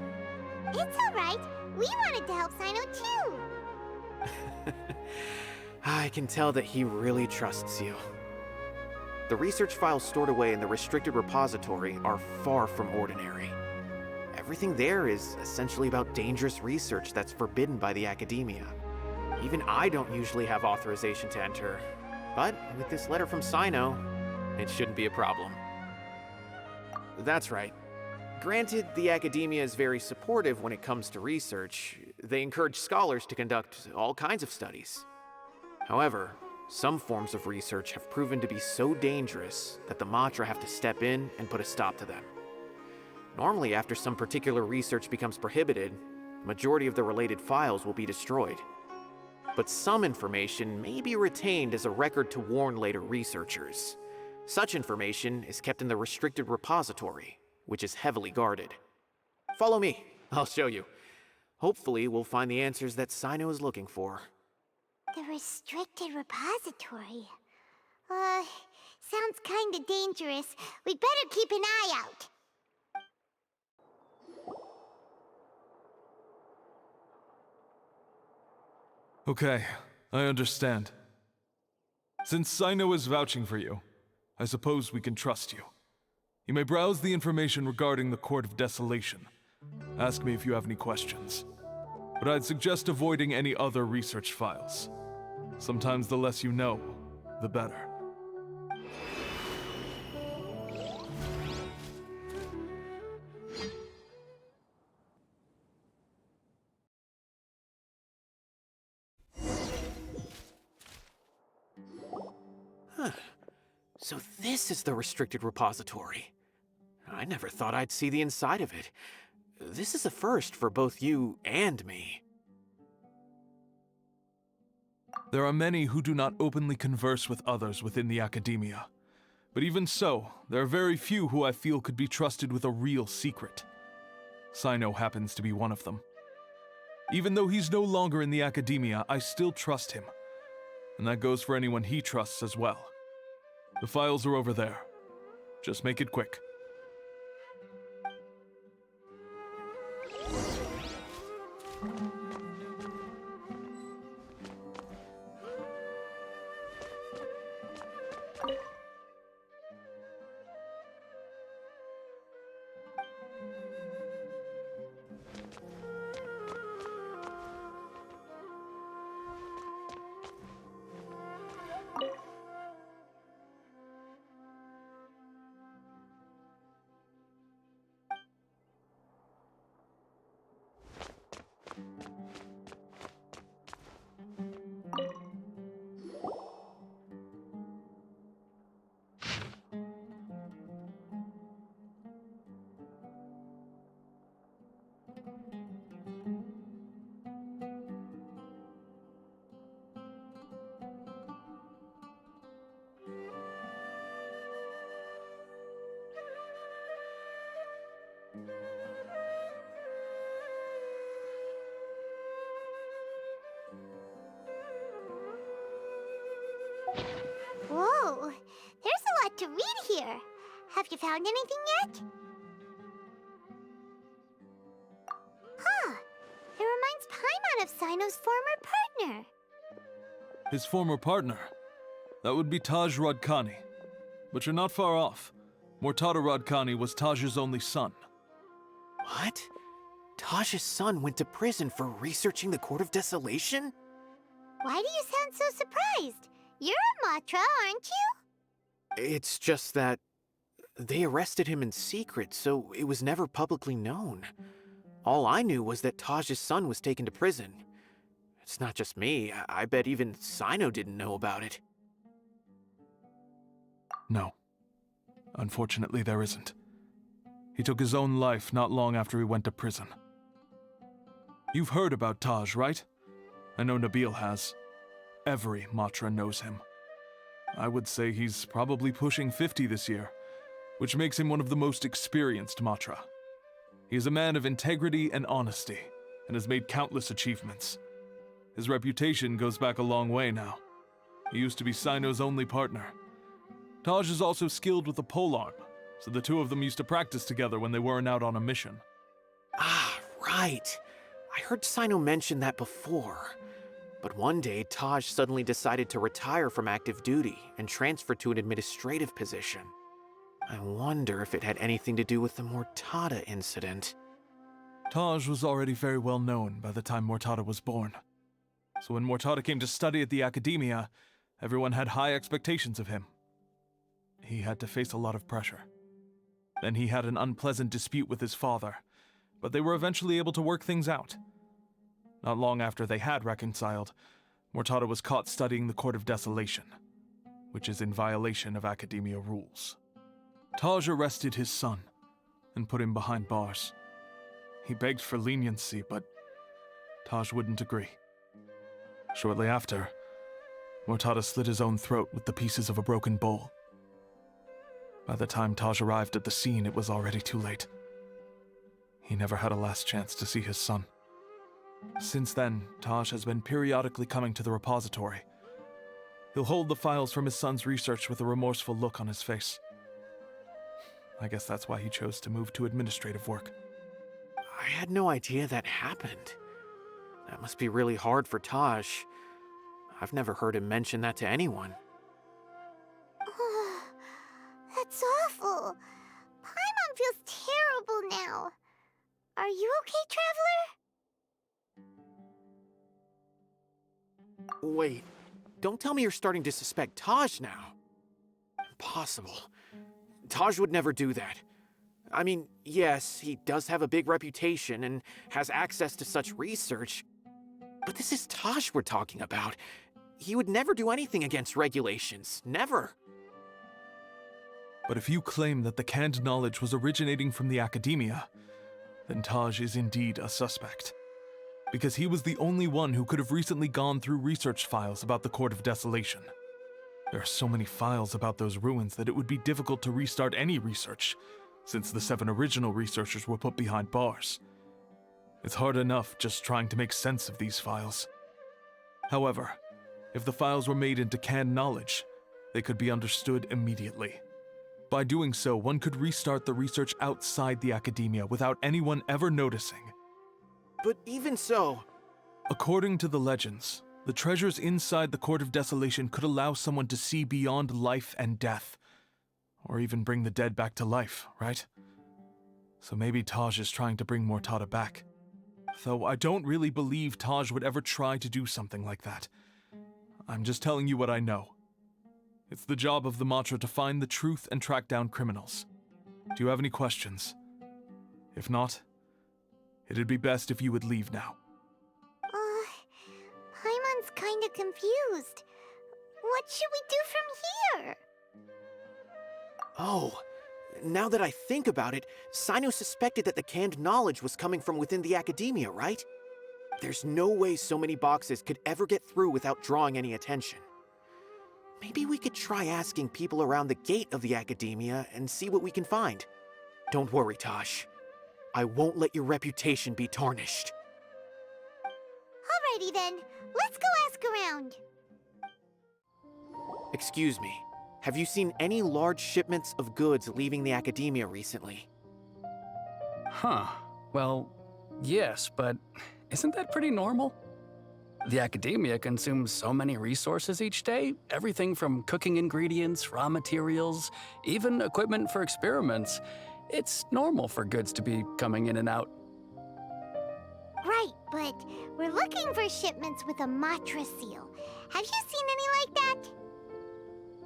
It's alright. We wanted to help Sino too. I can tell that he really trusts you. The research files stored away in the restricted repository are far from ordinary. Everything there is essentially about dangerous research that's forbidden by the academia. Even I don't usually have authorization to enter, but with this letter from Sino, it shouldn't be a problem. That's right. Granted, the academia is very supportive when it comes to research. They encourage scholars to conduct all kinds of studies. However, some forms of research have proven to be so dangerous that the Matra have to step in and put a stop to them. Normally, after some particular research becomes prohibited, the majority of the related files will be destroyed. But some information may be retained as a record to warn later researchers. Such information is kept in the restricted repository, which is heavily guarded. Follow me, I'll show you. Hopefully, we'll find the answers that Sino is looking for. The restricted repository. Sounds kinda dangerous. We'd better keep an eye out. Okay, I understand. Since Sino is vouching for you, I suppose we can trust you. You may browse the information regarding the Court of Desolation. Ask me if you have any questions. But I'd suggest avoiding any other research files. Sometimes the less you know, the better. So this is the restricted repository. I never thought I'd see the inside of it. This is a first for both you and me. There are many who do not openly converse with others within the academia. But even so, there are very few who I feel could be trusted with a real secret. Sino happens to be one of them. Even though he's no longer in the academia, I still trust him. And that goes for anyone he trusts as well. The files are over there. Just make it quick. there's a lot to read here. Have you found anything yet? Huh. It reminds Paimon of Sino's former partner. His former partner? That would be Taj Radkani. But you're not far off. Mortada Radkani was Taj's only son. What? Taj's son went to prison for researching the Court of Desolation? Why do you sound so surprised? You're a Matra, aren't you? It's just that they arrested him in secret, so it was never publicly known. All I knew was that Taj's son was taken to prison. It's not just me. I bet even Sino didn't know about it. No. Unfortunately, there isn't. He took his own life not long after he went to prison. You've heard about Taj, right? I know Nabil has. Every Matra knows him. I would say he's probably pushing 50 this year, which makes him one of the most experienced Matra. He is a man of integrity and honesty, and has made countless achievements. His reputation goes back a long way now. He used to be Sino's only partner. Taj is also skilled with the polearm, so the two of them used to practice together when they weren't out on a mission. Ah, right. I heard Sino mention that before. But one day, Taj suddenly decided to retire from active duty and transfer to an administrative position. I wonder if it had anything to do with the Mortada incident. Taj was already very well known by the time Mortada was born. So when Mortada came to study at the Academia, everyone had high expectations of him. He had to face a lot of pressure. Then he had an unpleasant dispute with his father, but they were eventually able to work things out. Not long after they had reconciled, Mortada was caught studying the Court of Desolation, which is in violation of Academia rules. Taj arrested his son and put him behind bars. He begged for leniency, but Taj wouldn't agree. Shortly after, Mortada slit his own throat with the pieces of a broken bowl. By the time Taj arrived at the scene, it was already too late. He never had a last chance to see his son. Since then, Taj has been periodically coming to the repository. He'll hold the files from his son's research with a remorseful look on his face. I guess that's why he chose to move to administrative work. I had no idea that happened. That must be really hard for Taj. I've never heard him mention that to anyone. That's awful. Paimon feels terrible now. Are you okay, Traveler? Wait, don't tell me you're starting to suspect Taj now. Impossible. Taj would never do that. I mean, yes, he does have a big reputation and has access to such research, but this is Taj we're talking about. He would never do anything against regulations. Never. But if you claim that the canned knowledge was originating from the Academia, then Taj is indeed a suspect. Because he was the only one who could have recently gone through research files about the Court of Desolation. There are so many files about those ruins that it would be difficult to restart any research, since the 7 original researchers were put behind bars. It's hard enough just trying to make sense of these files. However, if the files were made into canned knowledge, they could be understood immediately. By doing so, one could restart the research outside the Academia without anyone ever noticing. But even so... According to the legends, the treasures inside the Court of Desolation could allow someone to see beyond life and death. Or even bring the dead back to life, right? So maybe Taj is trying to bring Mortada back. Though I don't really believe Taj would ever try to do something like that. I'm just telling you what I know. It's the job of the Matra to find the truth and track down criminals. Do you have any questions? If not, it'd be best if you would leave now. Paimon's kinda confused. What should we do from here? Oh, now that I think about it, Sino suspected that the canned knowledge was coming from within the Academia, right? There's no way so many boxes could ever get through without drawing any attention. Maybe we could try asking people around the gate of the Academia and see what we can find. Don't worry, Taj. I won't let your reputation be tarnished. Alrighty then, let's go ask around. Excuse me. have you seen any large shipments of goods leaving the academia recently? Huh. Well, yes, but isn't that pretty normal? The academia consumes so many resources each day, everything from cooking ingredients, raw materials, even equipment for experiments. It's normal for goods to be coming in and out. Right, but we're looking for shipments with a Matra seal. Have you seen any like that?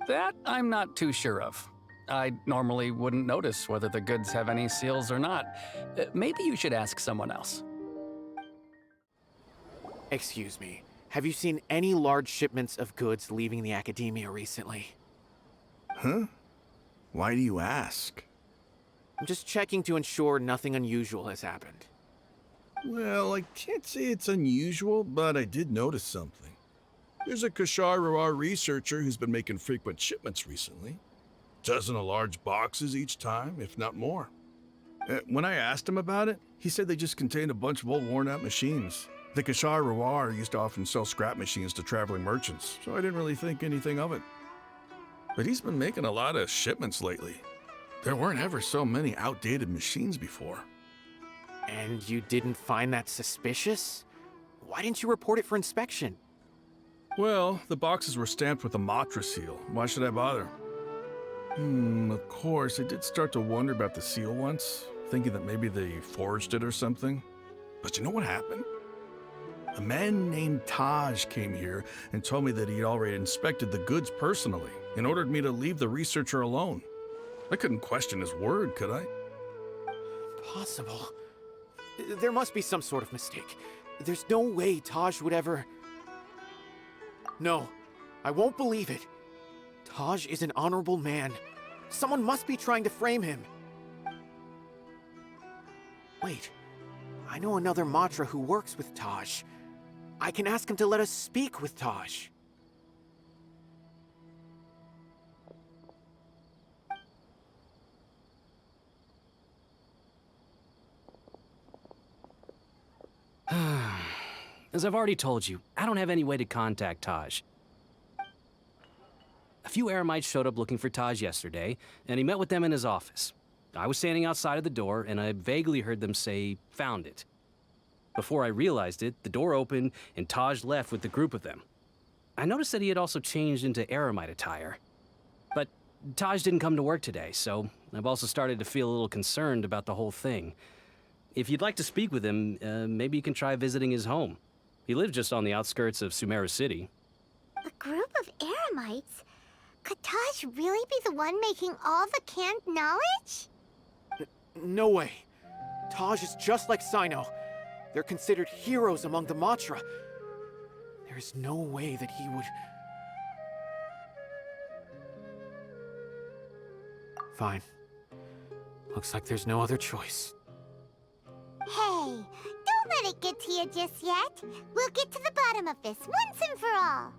That I'm not too sure of. I normally wouldn't notice whether the goods have any seals or not. Maybe you should ask someone else. Excuse me, have you seen any large shipments of goods leaving the academia recently? Huh? Why do you ask? I'm just checking to ensure nothing unusual has happened. Well, I can't say it's unusual, but I did notice something. There's a Kashar researcher who's been making frequent shipments recently. Dozen of large boxes each time, if not more. When I asked him about it, he said they just contained a bunch of old worn-out machines. The Kashar used to often sell scrap machines to traveling merchants, so I didn't really think anything of it. But he's been making a lot of shipments lately. There weren't ever so many outdated machines before. And you didn't find that suspicious? Why didn't you report it for inspection? Well, the boxes were stamped with a Matra seal. Why should I bother? Of course, I did start to wonder about the seal once, thinking that maybe they forged it or something. But you know what happened? A man named Taj came here and told me that he'd already inspected the goods personally and ordered me to leave the researcher alone. I couldn't question his word, could I? Possible. There must be some sort of mistake. There's no way Taj would ever... No, I won't believe it. Taj is an honorable man. Someone must be trying to frame him. Wait, I know another Matra who works with Taj. I can ask him to let us speak with Taj. As I've already told you, I don't have any way to contact Taj. A few Eremites showed up looking for Taj yesterday, and he met with them in his office. I was standing outside of the door, and I vaguely heard them say, "Found it." Before I realized it, the door opened, and Taj left with the group of them. I noticed that he had also changed into Eremite attire. But Taj didn't come to work today, so I've also started to feel a little concerned about the whole thing. If you'd like to speak with him, maybe you can try visiting his home. He lives just on the outskirts of Sumeru City. A group of Eremites? Could Taj really be the one making all the canned knowledge? No way. Taj is just like Sino. They're considered heroes among the Matra. There is no way that he would... Fine. Looks like there's no other choice. Hey, don't let it get to you just yet. We'll get to the bottom of this once and for all.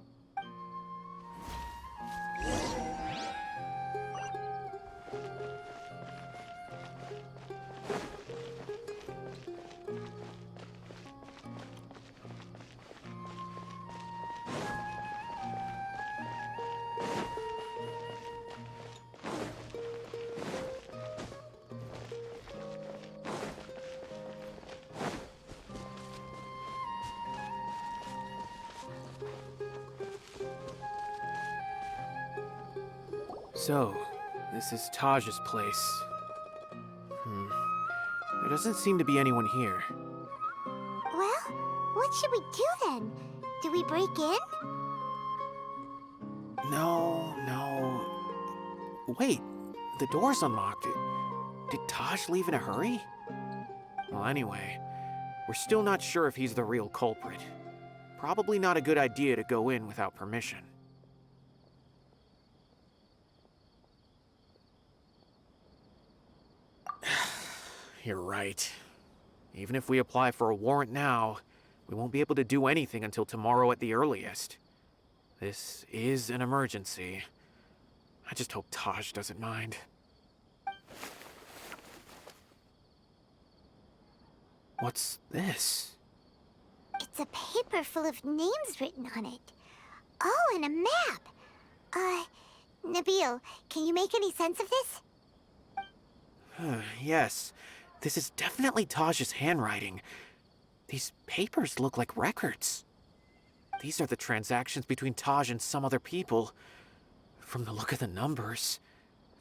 So, this is Taj's place. There doesn't seem to be anyone here. Well, what should we do then? Do we break in? No. Wait, the door's unlocked. Did Taj leave in a hurry? Well, anyway, we're still not sure if he's the real culprit. Probably not a good idea to go in without permission. You're right. Even if we apply for a warrant now, we won't be able to do anything until tomorrow at the earliest. This is an emergency. I just hope Taj doesn't mind. What's this? It's a paper full of names written on it. Oh, and a map. Nabil, can you make any sense of this? Yes, this is definitely Taj's handwriting. These papers look like records. These are the transactions between Taj and some other people. From the look of the numbers,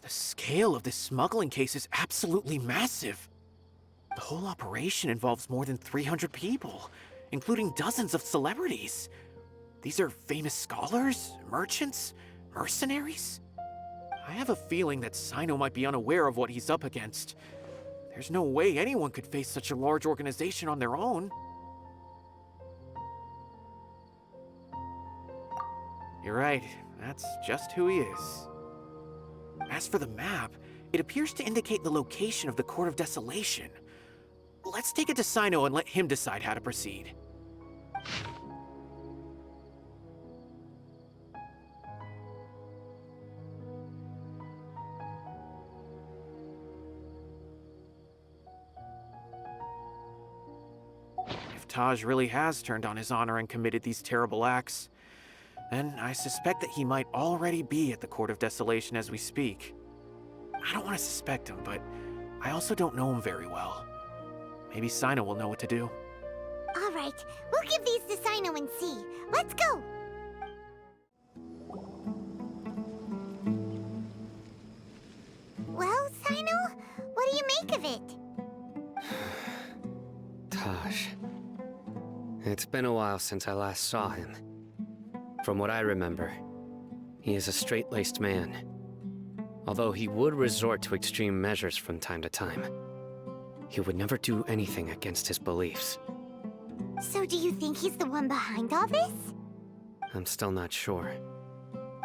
the scale of this smuggling case is absolutely massive. The whole operation involves more than 300 people, including dozens of celebrities. These are famous scholars, merchants, mercenaries. I have a feeling that Sino might be unaware of what he's up against. There's no way anyone could face such a large organization on their own. You're right, that's just who he is. As for the map, it appears to indicate the location of the Court of Desolation. Let's take it to Sino and let him decide how to proceed. If Taj really has turned on his honor and committed these terrible acts, then I suspect that he might already be at the Court of Desolation as we speak. I don't want to suspect him, but I also don't know him very well. Maybe Sino will know what to do. All right, we'll give these to Sino and see. Let's go! Well, Sino, what do you make of it? Taj. It's been a while since I last saw him. From what I remember, he is a straight-laced man. Although he would resort to extreme measures from time to time, he would never do anything against his beliefs. So do you think he's the one behind all this? I'm still not sure.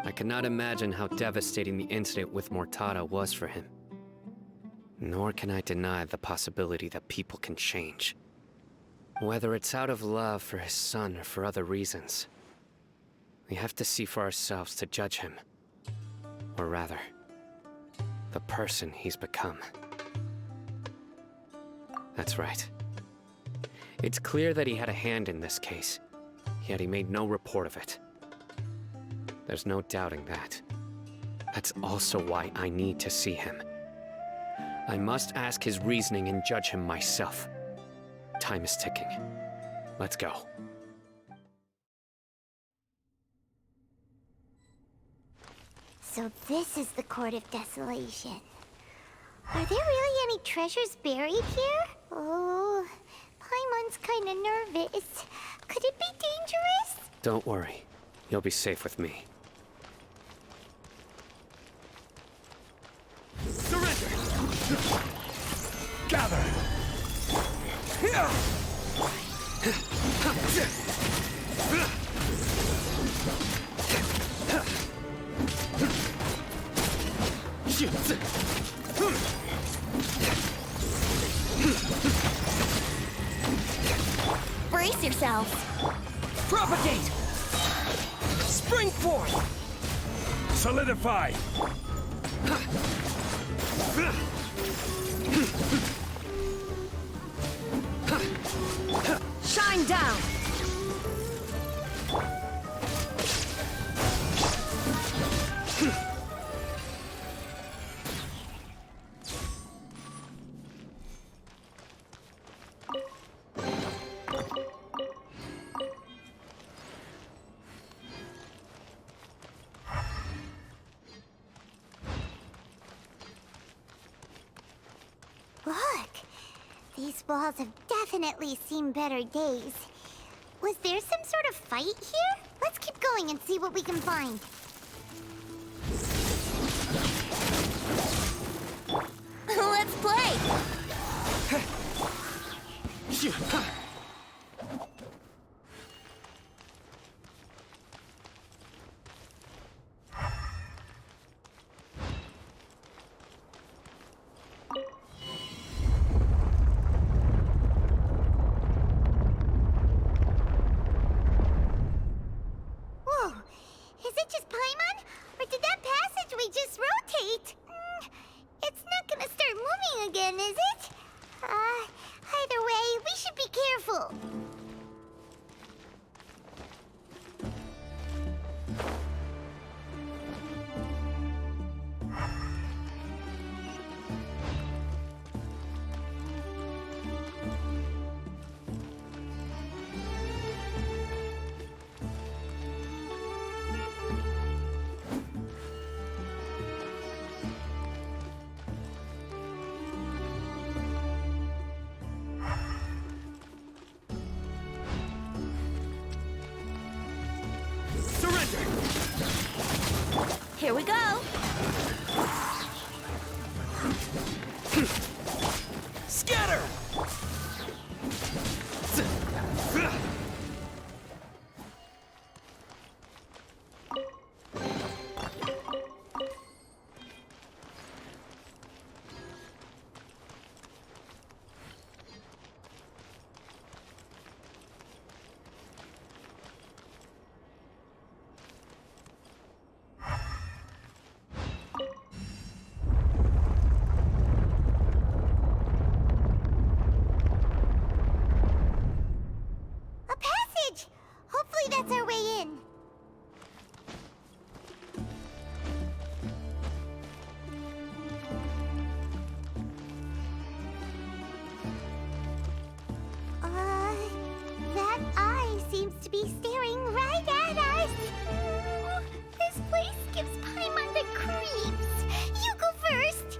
I cannot imagine how devastating the incident with Mortada was for him. Nor can I deny the possibility that people can change. Whether it's out of love for his son or for other reasons, we have to see for ourselves to judge him. Or rather, the person he's become. That's right. It's clear that he had a hand in this case, yet he made no report of it. There's no doubting that. That's also why I need to see him. I must ask his reasoning and judge him myself. Time is ticking. Let's go. So this is the Court of Desolation. Are there really any treasures buried here? Oh, Paimon's kinda nervous. Could it be dangerous? Don't worry. You'll be safe with me. Surrender! Gather! Here! Brace yourselves. Propagate! Spring forth! Solidify! Shine down! Look! These walls have definitely seen better days. Was there some sort of fight here? Let's keep going and see what we can find. Let's play! Whoa! Is it just Paimon? Or did that passageway just rotate? It's not gonna start moving again, is it? Either way, we should be careful. Here we go. Scatter! A passage! Hopefully that's our way in. That eye seems to be staring right at us. This place gives Paimon the creeps. You go first.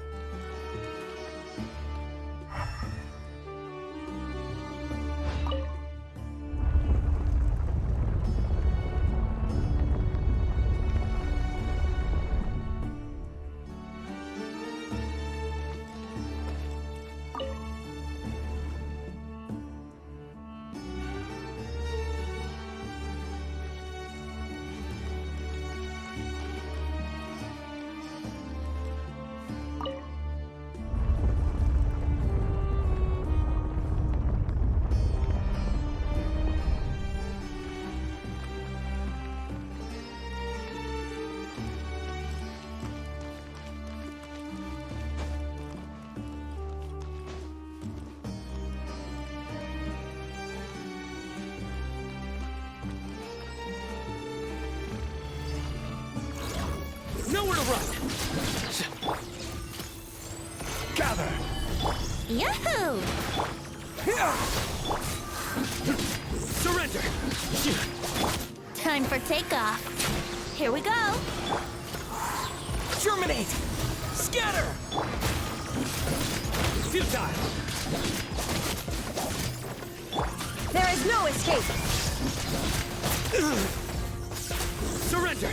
Nowhere to run! Gather! Yahoo! Surrender! Time for takeoff. Here we go. Germinate! Scatter! Futile! There is no escape! Surrender!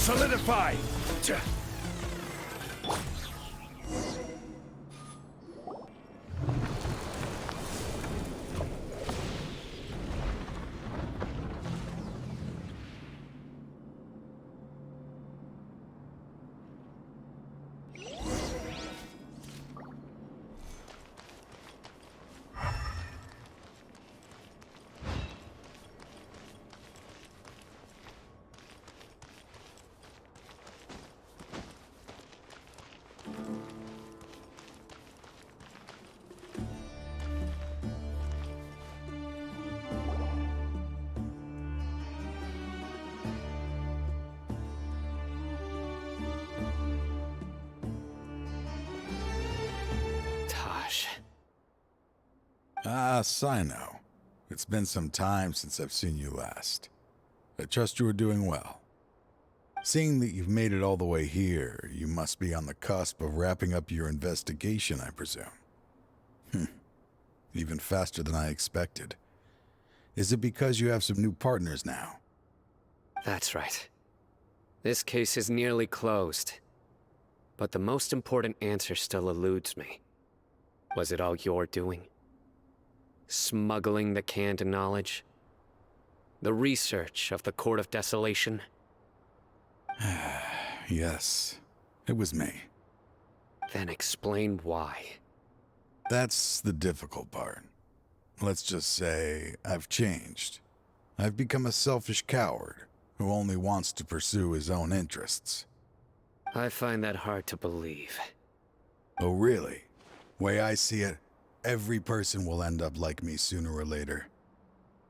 Solidify! Ah, Sino. It's been some time since I've seen you last. I trust you are doing well. Seeing that you've made it all the way here, you must be on the cusp of wrapping up your investigation, I presume. Even faster than I expected. Is it because you have some new partners now? That's right. This case is nearly closed. But the most important answer still eludes me. Was it all your doing? Smuggling the canned knowledge? The research of the Court of Desolation? Yes, it was me. Then explain why. That's the difficult part. Let's just say I've changed. I've become a selfish coward who only wants to pursue his own interests. I find that hard to believe. Oh, really? Way I see it, every person will end up like me sooner or later.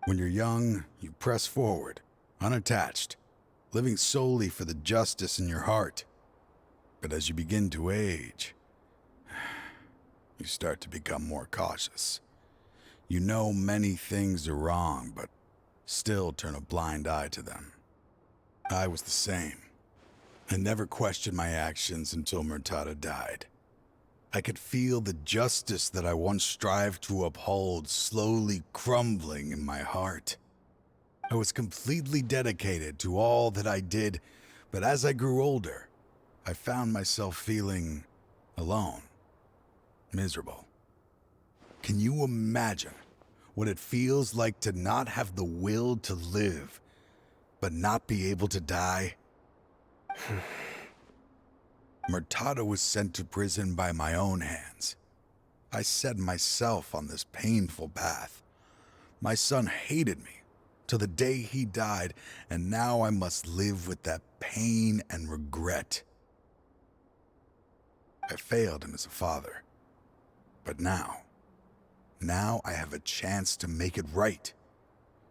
When you're young, you press forward, unattached, living solely for the justice in your heart. But as you begin to age, you start to become more cautious. You know many things are wrong, but still turn a blind eye to them. I was the same. I never questioned my actions until Murtada died. I could feel the justice that I once strived to uphold slowly crumbling in my heart. I was completely dedicated to all that I did, but as I grew older, I found myself feeling alone, miserable. Can you imagine what it feels like to not have the will to live, but not be able to die? Murtada was sent to prison by my own hands. I set myself on this painful path. My son hated me till the day he died, and now I must live with that pain and regret. I failed him as a father. But now I have a chance to make it right.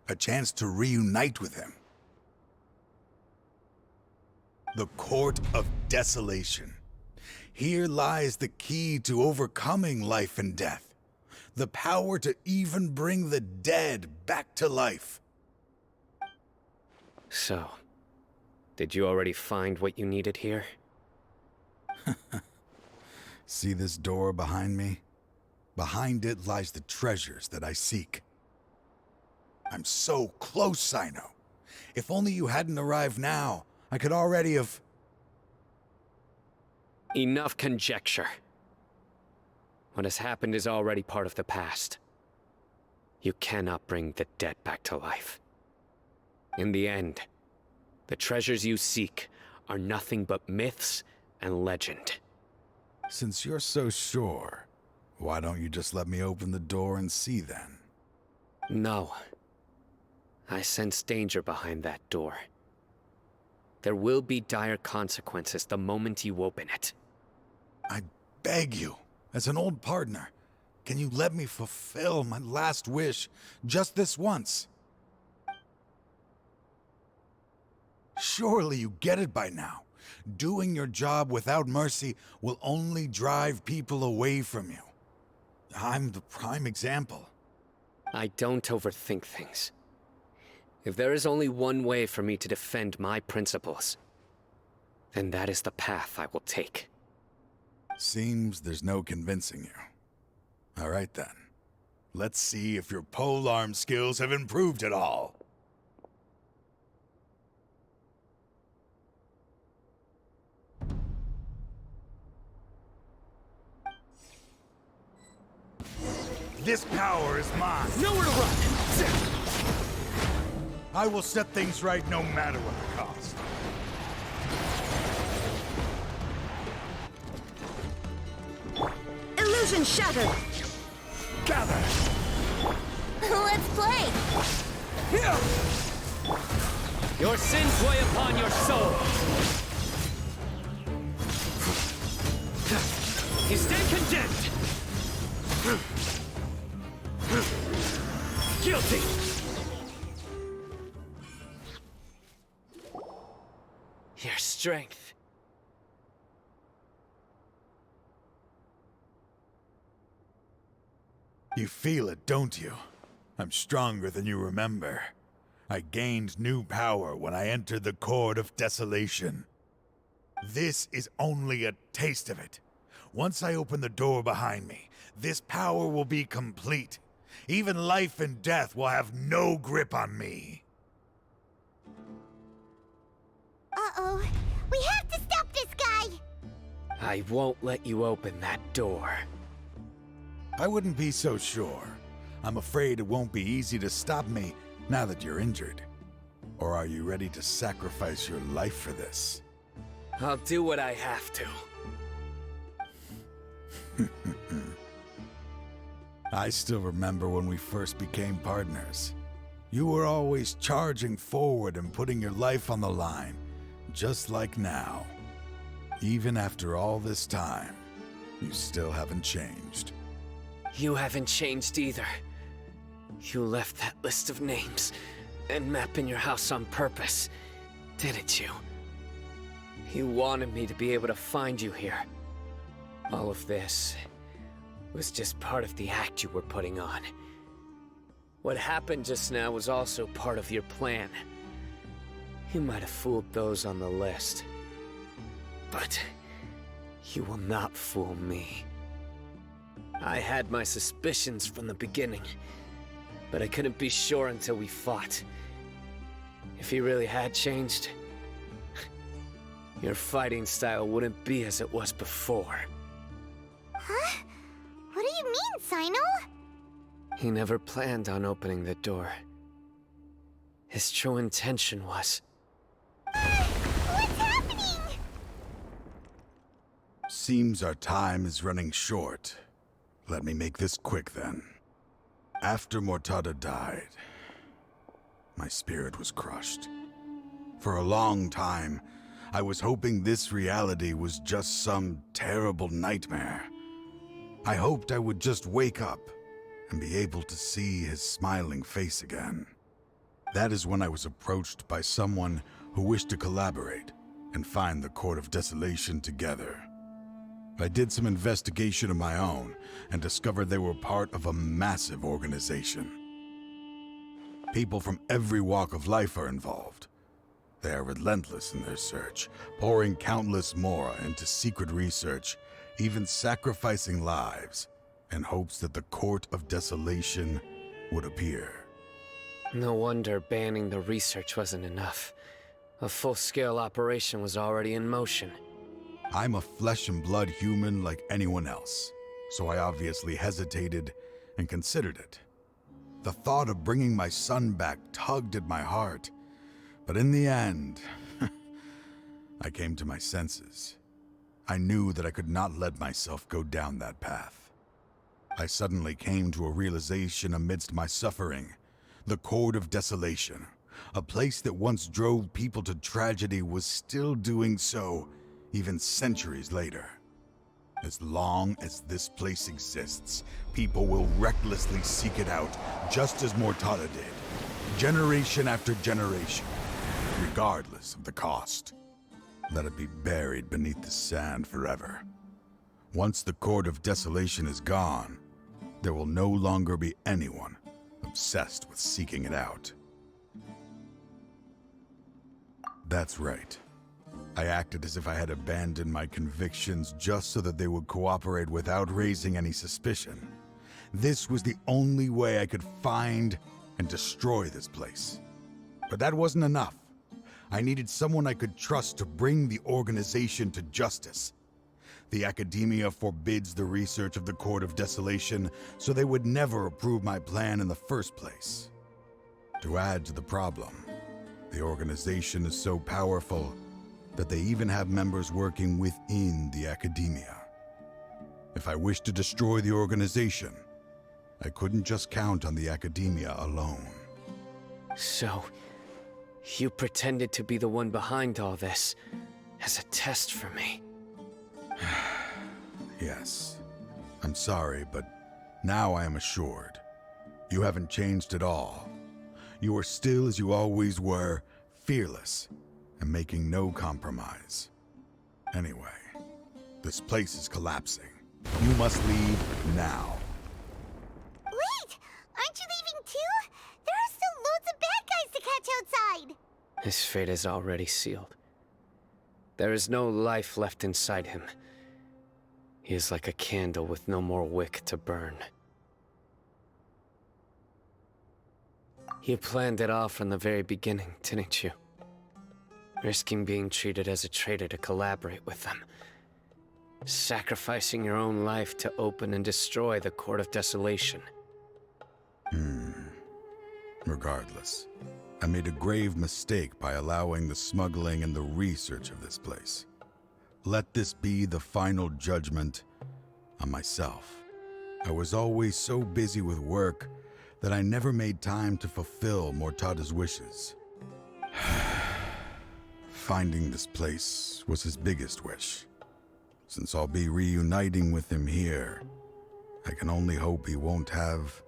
A chance to reunite with him. The Court of Desolation. Here lies the key to overcoming life and death. The power to even bring the dead back to life. So, did you already find what you needed here? See this door behind me? Behind it lies the treasures that I seek. I'm so close, Sino. If only you hadn't arrived now, I could already have... Enough conjecture. What has happened is already part of the past. You cannot bring the dead back to life. In the end, the treasures you seek are nothing but myths and legend. Since you're so sure, why don't you just let me open the door and see then? No. I sense danger behind that door. There will be dire consequences the moment you open it. I beg you, as an old partner, can you let me fulfill my last wish just this once? Surely you get it by now. Doing your job without mercy will only drive people away from you. I'm the prime example. I don't overthink things. If there is only one way for me to defend my principles, then that is the path I will take. Seems there's no convincing you. All right then. Let's see if your polearm skills have improved at all. This power is mine. Nowhere to run! I will set things right no matter what the cost. Illusion shattered! Gather! Let's play! Here! Your sins weigh upon your soul! You stand condemned! Guilty! Your strength. You feel it, don't you? I'm stronger than you remember. I gained new power when I entered the Court of Desolation. This is only a taste of it. Once I open the door behind me, this power will be complete. Even life and death will have no grip on me. Uh-oh. We have to stop this guy! I won't let you open that door. I wouldn't be so sure. I'm afraid it won't be easy to stop me now that you're injured. Or are you ready to sacrifice your life for this? I'll do what I have to. I still remember when we first became partners. You were always charging forward and putting your life on the line, just like now. Even after all this time, you still haven't changed. You haven't changed either. You left that list of names and map in your house on purpose, didn't you? You wanted me to be able to find you here. All of this was just part of the act you were putting on. What happened just now was also part of your plan. You might have fooled those on the list, but you will not fool me. I had my suspicions from the beginning, but I couldn't be sure until we fought. If he really had changed, your fighting style wouldn't be as it was before. Huh? What do you mean, Sino? He never planned on opening the door. His true intention was... What's happening? Seems our time is running short. Let me make this quick then. After Mortada died, my spirit was crushed. For a long time, I was hoping this reality was just some terrible nightmare. I hoped I would just wake up and be able to see his smiling face again. That is when I was approached by someone who wished to collaborate and find the Court of Desolation together. I did some investigation of my own and discovered they were part of a massive organization. People from every walk of life are involved. They are relentless in their search, pouring countless mora into secret research, even sacrificing lives in hopes that the Court of Desolation would appear. No wonder banning the research wasn't enough. A full-scale operation was already in motion. I'm a flesh and blood human like anyone else, so I obviously hesitated and considered it. The thought of bringing my son back tugged at my heart, but in the end, I came to my senses. I knew that I could not let myself go down that path. I suddenly came to a realization amidst my suffering. The Court of Desolation, a place that once drove people to tragedy, was still doing so even centuries later. As long as this place exists, people will recklessly seek it out, just as Mortada did, generation after generation, regardless of the cost. Let it be buried beneath the sand forever. Once the Court of Desolation is gone, there will no longer be anyone obsessed with seeking it out. That's right. I acted as if I had abandoned my convictions just so that they would cooperate without raising any suspicion. This was the only way I could find and destroy this place. But that wasn't enough. I needed someone I could trust to bring the organization to justice. The Academia forbids the research of the Court of Desolation, so they would never approve my plan in the first place. To add to the problem, the organization is so powerful that they even have members working within the Academia. If I wished to destroy the organization, I couldn't just count on the Academia alone. So, you pretended to be the one behind all this, as a test for me. Yes. I'm sorry, but now I am assured. You haven't changed at all. You are still as you always were, fearless, and making no compromise. Anyway, this place is collapsing. You must leave now. Wait! Aren't you leaving too? There are still loads of bad guys to catch outside! His fate is already sealed. There is no life left inside him. He is like a candle with no more wick to burn. You planned it all from the very beginning, didn't you? Risking being treated as a traitor to collaborate with them. Sacrificing your own life to open and destroy the Court of Desolation. Regardless, I made a grave mistake by allowing the smuggling and the research of this place. Let this be the final judgment on myself. I was always so busy with work that I never made time to fulfill Mortada's wishes. Finding this place was his biggest wish. Since I'll be reuniting with him here, I can only hope he won't have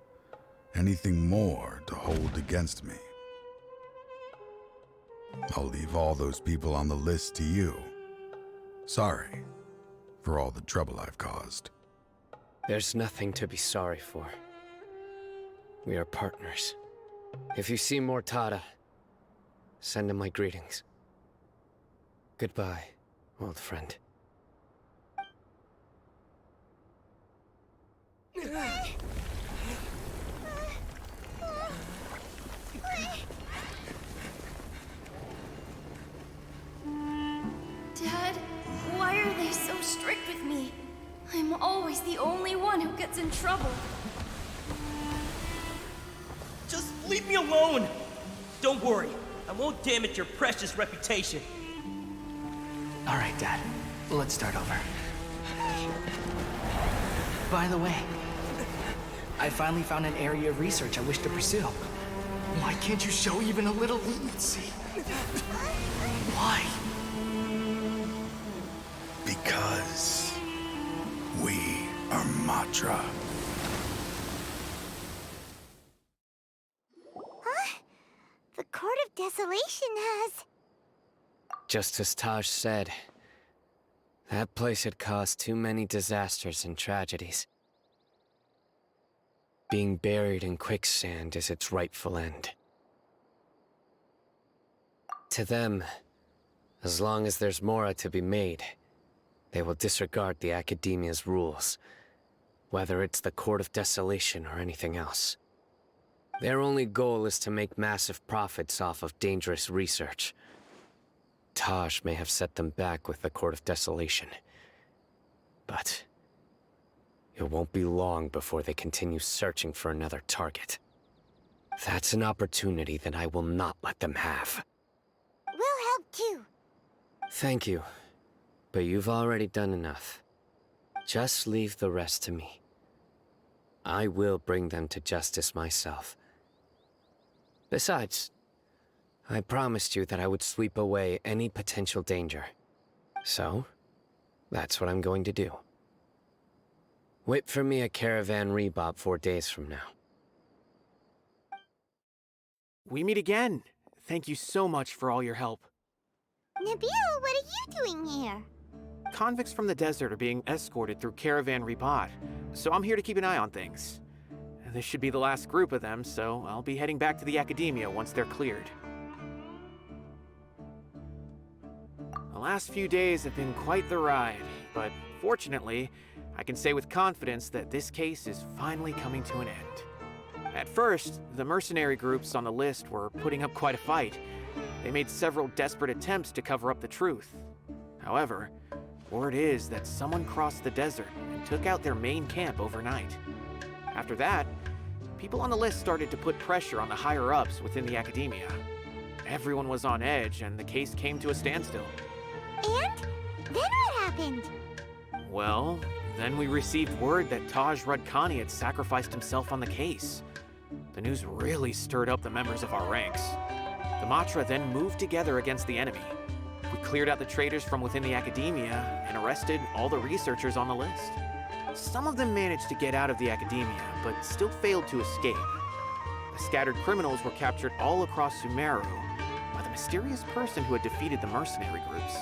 anything more to hold against me. I'll leave all those people on the list to you. Sorry for all the trouble I've caused. There's nothing to be sorry for. We are partners. If you see Mortada, send him my greetings. Goodbye, old friend. I'm always the only one who gets in trouble. Just leave me alone! Don't worry, I won't damage your precious reputation. All right, Dad. Let's start over. By the way, I finally found an area of research I wish to pursue. Why can't you show even a little leniency? Why? Because we are Matra. Huh? The Court of Desolation has... Just as Taj said, that place had caused too many disasters and tragedies. Being buried in quicksand is its rightful end. To them, as long as there's Mora to be made, they will disregard the Academia's rules, whether it's the Court of Desolation or anything else. Their only goal is to make massive profits off of dangerous research. Taj may have set them back with the Court of Desolation, but it won't be long before they continue searching for another target. That's an opportunity that I will not let them have. We'll help too. Thank you, but you've already done enough. Just leave the rest to me. I will bring them to justice myself. Besides, I promised you that I would sweep away any potential danger. So, that's what I'm going to do. Wait for me at Caravan Rebop 4 days from now. We meet again. Thank you so much for all your help. Nabil, what are you doing here? Convicts from the desert are being escorted through Caravan Rebot, so I'm here to keep an eye on things. This should be the last group of them, so I'll be heading back to the Academia once they're cleared. The last few days have been quite the ride, but fortunately, I can say with confidence that this case is finally coming to an end. At first, the mercenary groups on the list were putting up quite a fight. They made several desperate attempts to cover up the truth. However, word is that someone crossed the desert and took out their main camp overnight. After that, people on the list started to put pressure on the higher-ups within the Academia. Everyone was on edge, and the case came to a standstill. And? Then what happened? Well, then we received word that Taj Rudkani had sacrificed himself on the case. The news really stirred up the members of our ranks. The Matra then moved together against the enemy. We cleared out the traitors from within the Academia and arrested all the researchers on the list. Some of them managed to get out of the Academia, but still failed to escape. The scattered criminals were captured all across Sumeru by the mysterious person who had defeated the mercenary groups.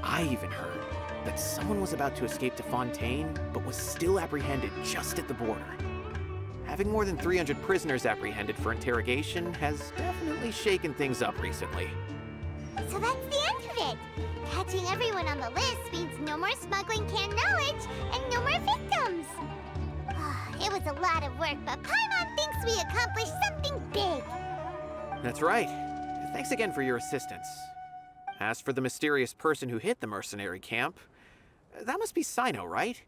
I even heard that someone was about to escape to Fontaine, but was still apprehended just at the border. Having more than 300 prisoners apprehended for interrogation has definitely shaken things up recently. So that's the end of it. Catching everyone on the list means no more smuggling canned knowledge and no more victims. It was a lot of work, but Paimon thinks we accomplished something big. That's right. Thanks again for your assistance. As for the mysterious person who hit the mercenary camp, that must be Sino, right?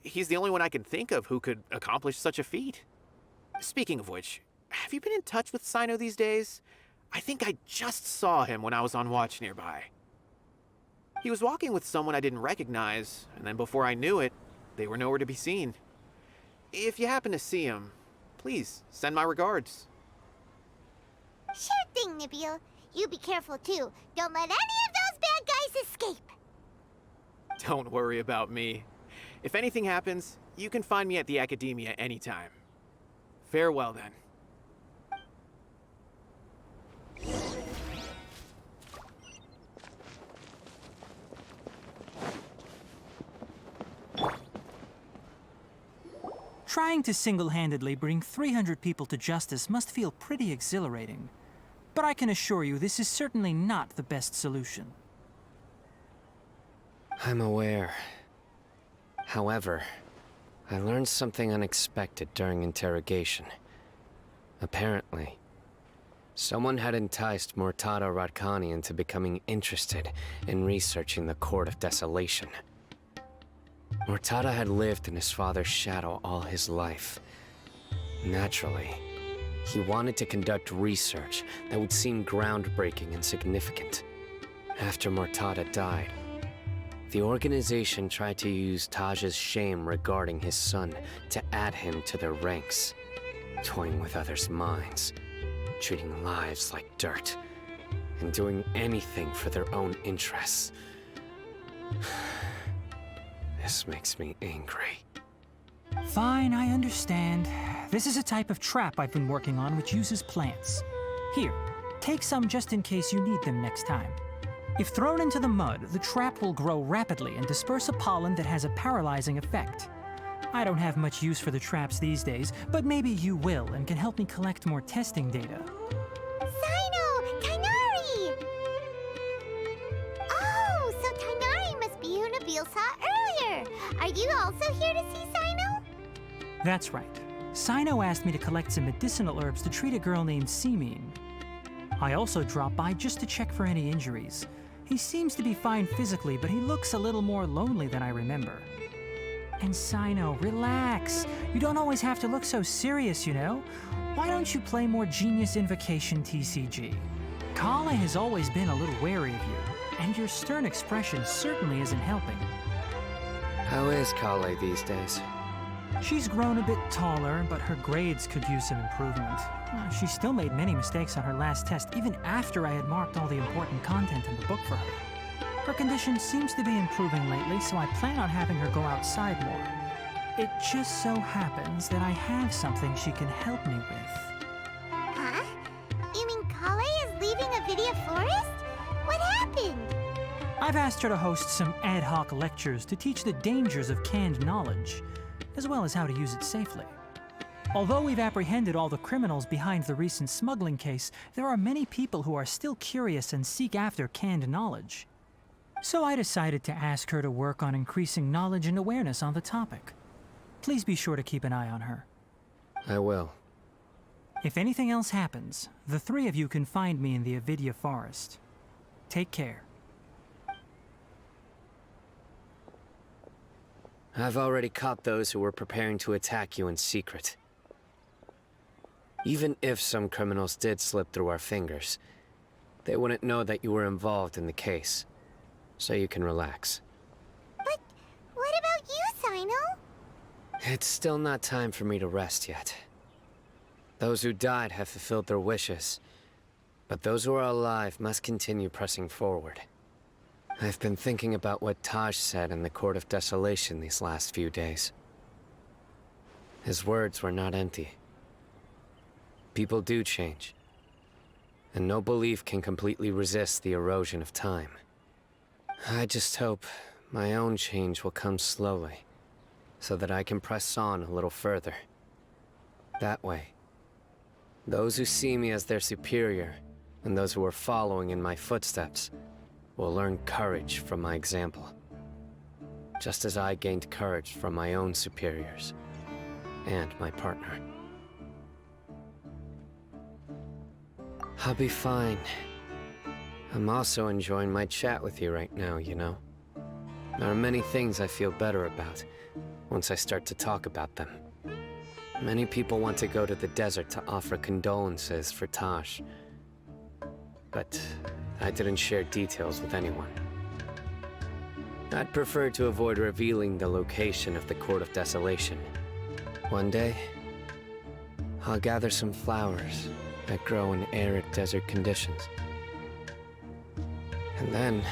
He's the only one I can think of who could accomplish such a feat. Speaking of which, have you been in touch with Sino these days? I think I just saw him when I was on watch nearby. He was walking with someone I didn't recognize, and then before I knew it, they were nowhere to be seen. If you happen to see him, please send my regards. Sure thing, Nabil. You be careful too. Don't let any of those bad guys escape. Don't worry about me. If anything happens, you can find me at the Academia anytime. Farewell then. Trying to single-handedly bring 300 people to justice must feel pretty exhilarating. But I can assure you this is certainly not the best solution. I'm aware. However, I learned something unexpected during interrogation. Apparently, someone had enticed Murtada Radkani into becoming interested in researching the Court of Desolation. Mortada had lived in his father's shadow all his life. Naturally, he wanted to conduct research that would seem groundbreaking and significant. After Mortada died, the organization tried to use Taj's shame regarding his son to add him to their ranks, toying with others' minds, treating lives like dirt, and doing anything for their own interests. This makes me angry. Fine, I understand. This is a type of trap I've been working on which uses plants. Here, take some just in case you need them next time. If thrown into the mud, the trap will grow rapidly and disperse a pollen that has a paralyzing effect. I don't have much use for the traps these days, but maybe you will and can help me collect more testing data. Sino! Tighnari! Oh, so Tighnari must be who Nabil saw earlier. Are you also here to see Sino? That's right. Sino asked me to collect some medicinal herbs to treat a girl named Seemine. I also dropped by just to check for any injuries. He seems to be fine physically, but he looks a little more lonely than I remember. And Sino, relax. You don't always have to look so serious, you know? Why don't you play more Genius Invocation TCG? Kale has always been a little wary of you, and your stern expression certainly isn't helping. How is Kale these days? She's grown a bit taller, but her grades could use some improvement. She still made many mistakes on her last test, even after I had marked all the important content in the book for her. Her condition seems to be improving lately, so I plan on having her go outside more. It just so happens that I have something she can help me with. Huh? You mean Kale is leaving Avidia Forest? What happened? I've asked her to host some ad hoc lectures to teach the dangers of canned knowledge, as well as how to use it safely. Although we've apprehended all the criminals behind the recent smuggling case, there are many people who are still curious and seek after canned knowledge. So I decided to ask her to work on increasing knowledge and awareness on the topic. Please be sure to keep an eye on her. I will. If anything else happens, the three of you can find me in the Avidia Forest. Take care. I've already caught those who were preparing to attack you in secret. Even if some criminals did slip through our fingers, they wouldn't know that you were involved in the case. So you can relax. But what about you, Sino? It's still not time for me to rest yet. Those who died have fulfilled their wishes, but those who are alive must continue pressing forward. I've been thinking about what Taj said in the Court of Desolation these last few days. His words were not empty. People do change, and no belief can completely resist the erosion of time. I just hope my own change will come slowly, so that I can press on a little further. That way, those who see me as their superior, and those who are following in my footsteps, will learn courage from my example. Just as I gained courage from my own superiors, and my partner. I'll be fine. I'm also enjoying my chat with you right now, you know? There are many things I feel better about once I start to talk about them. Many people want to go to the desert to offer condolences for Taj. But I didn't share details with anyone. I'd prefer to avoid revealing the location of the Court of Desolation. One day, I'll gather some flowers that grow in arid desert conditions. And then,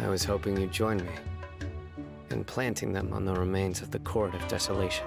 I was hoping you'd join me in planting them on the remains of the Court of Desolation.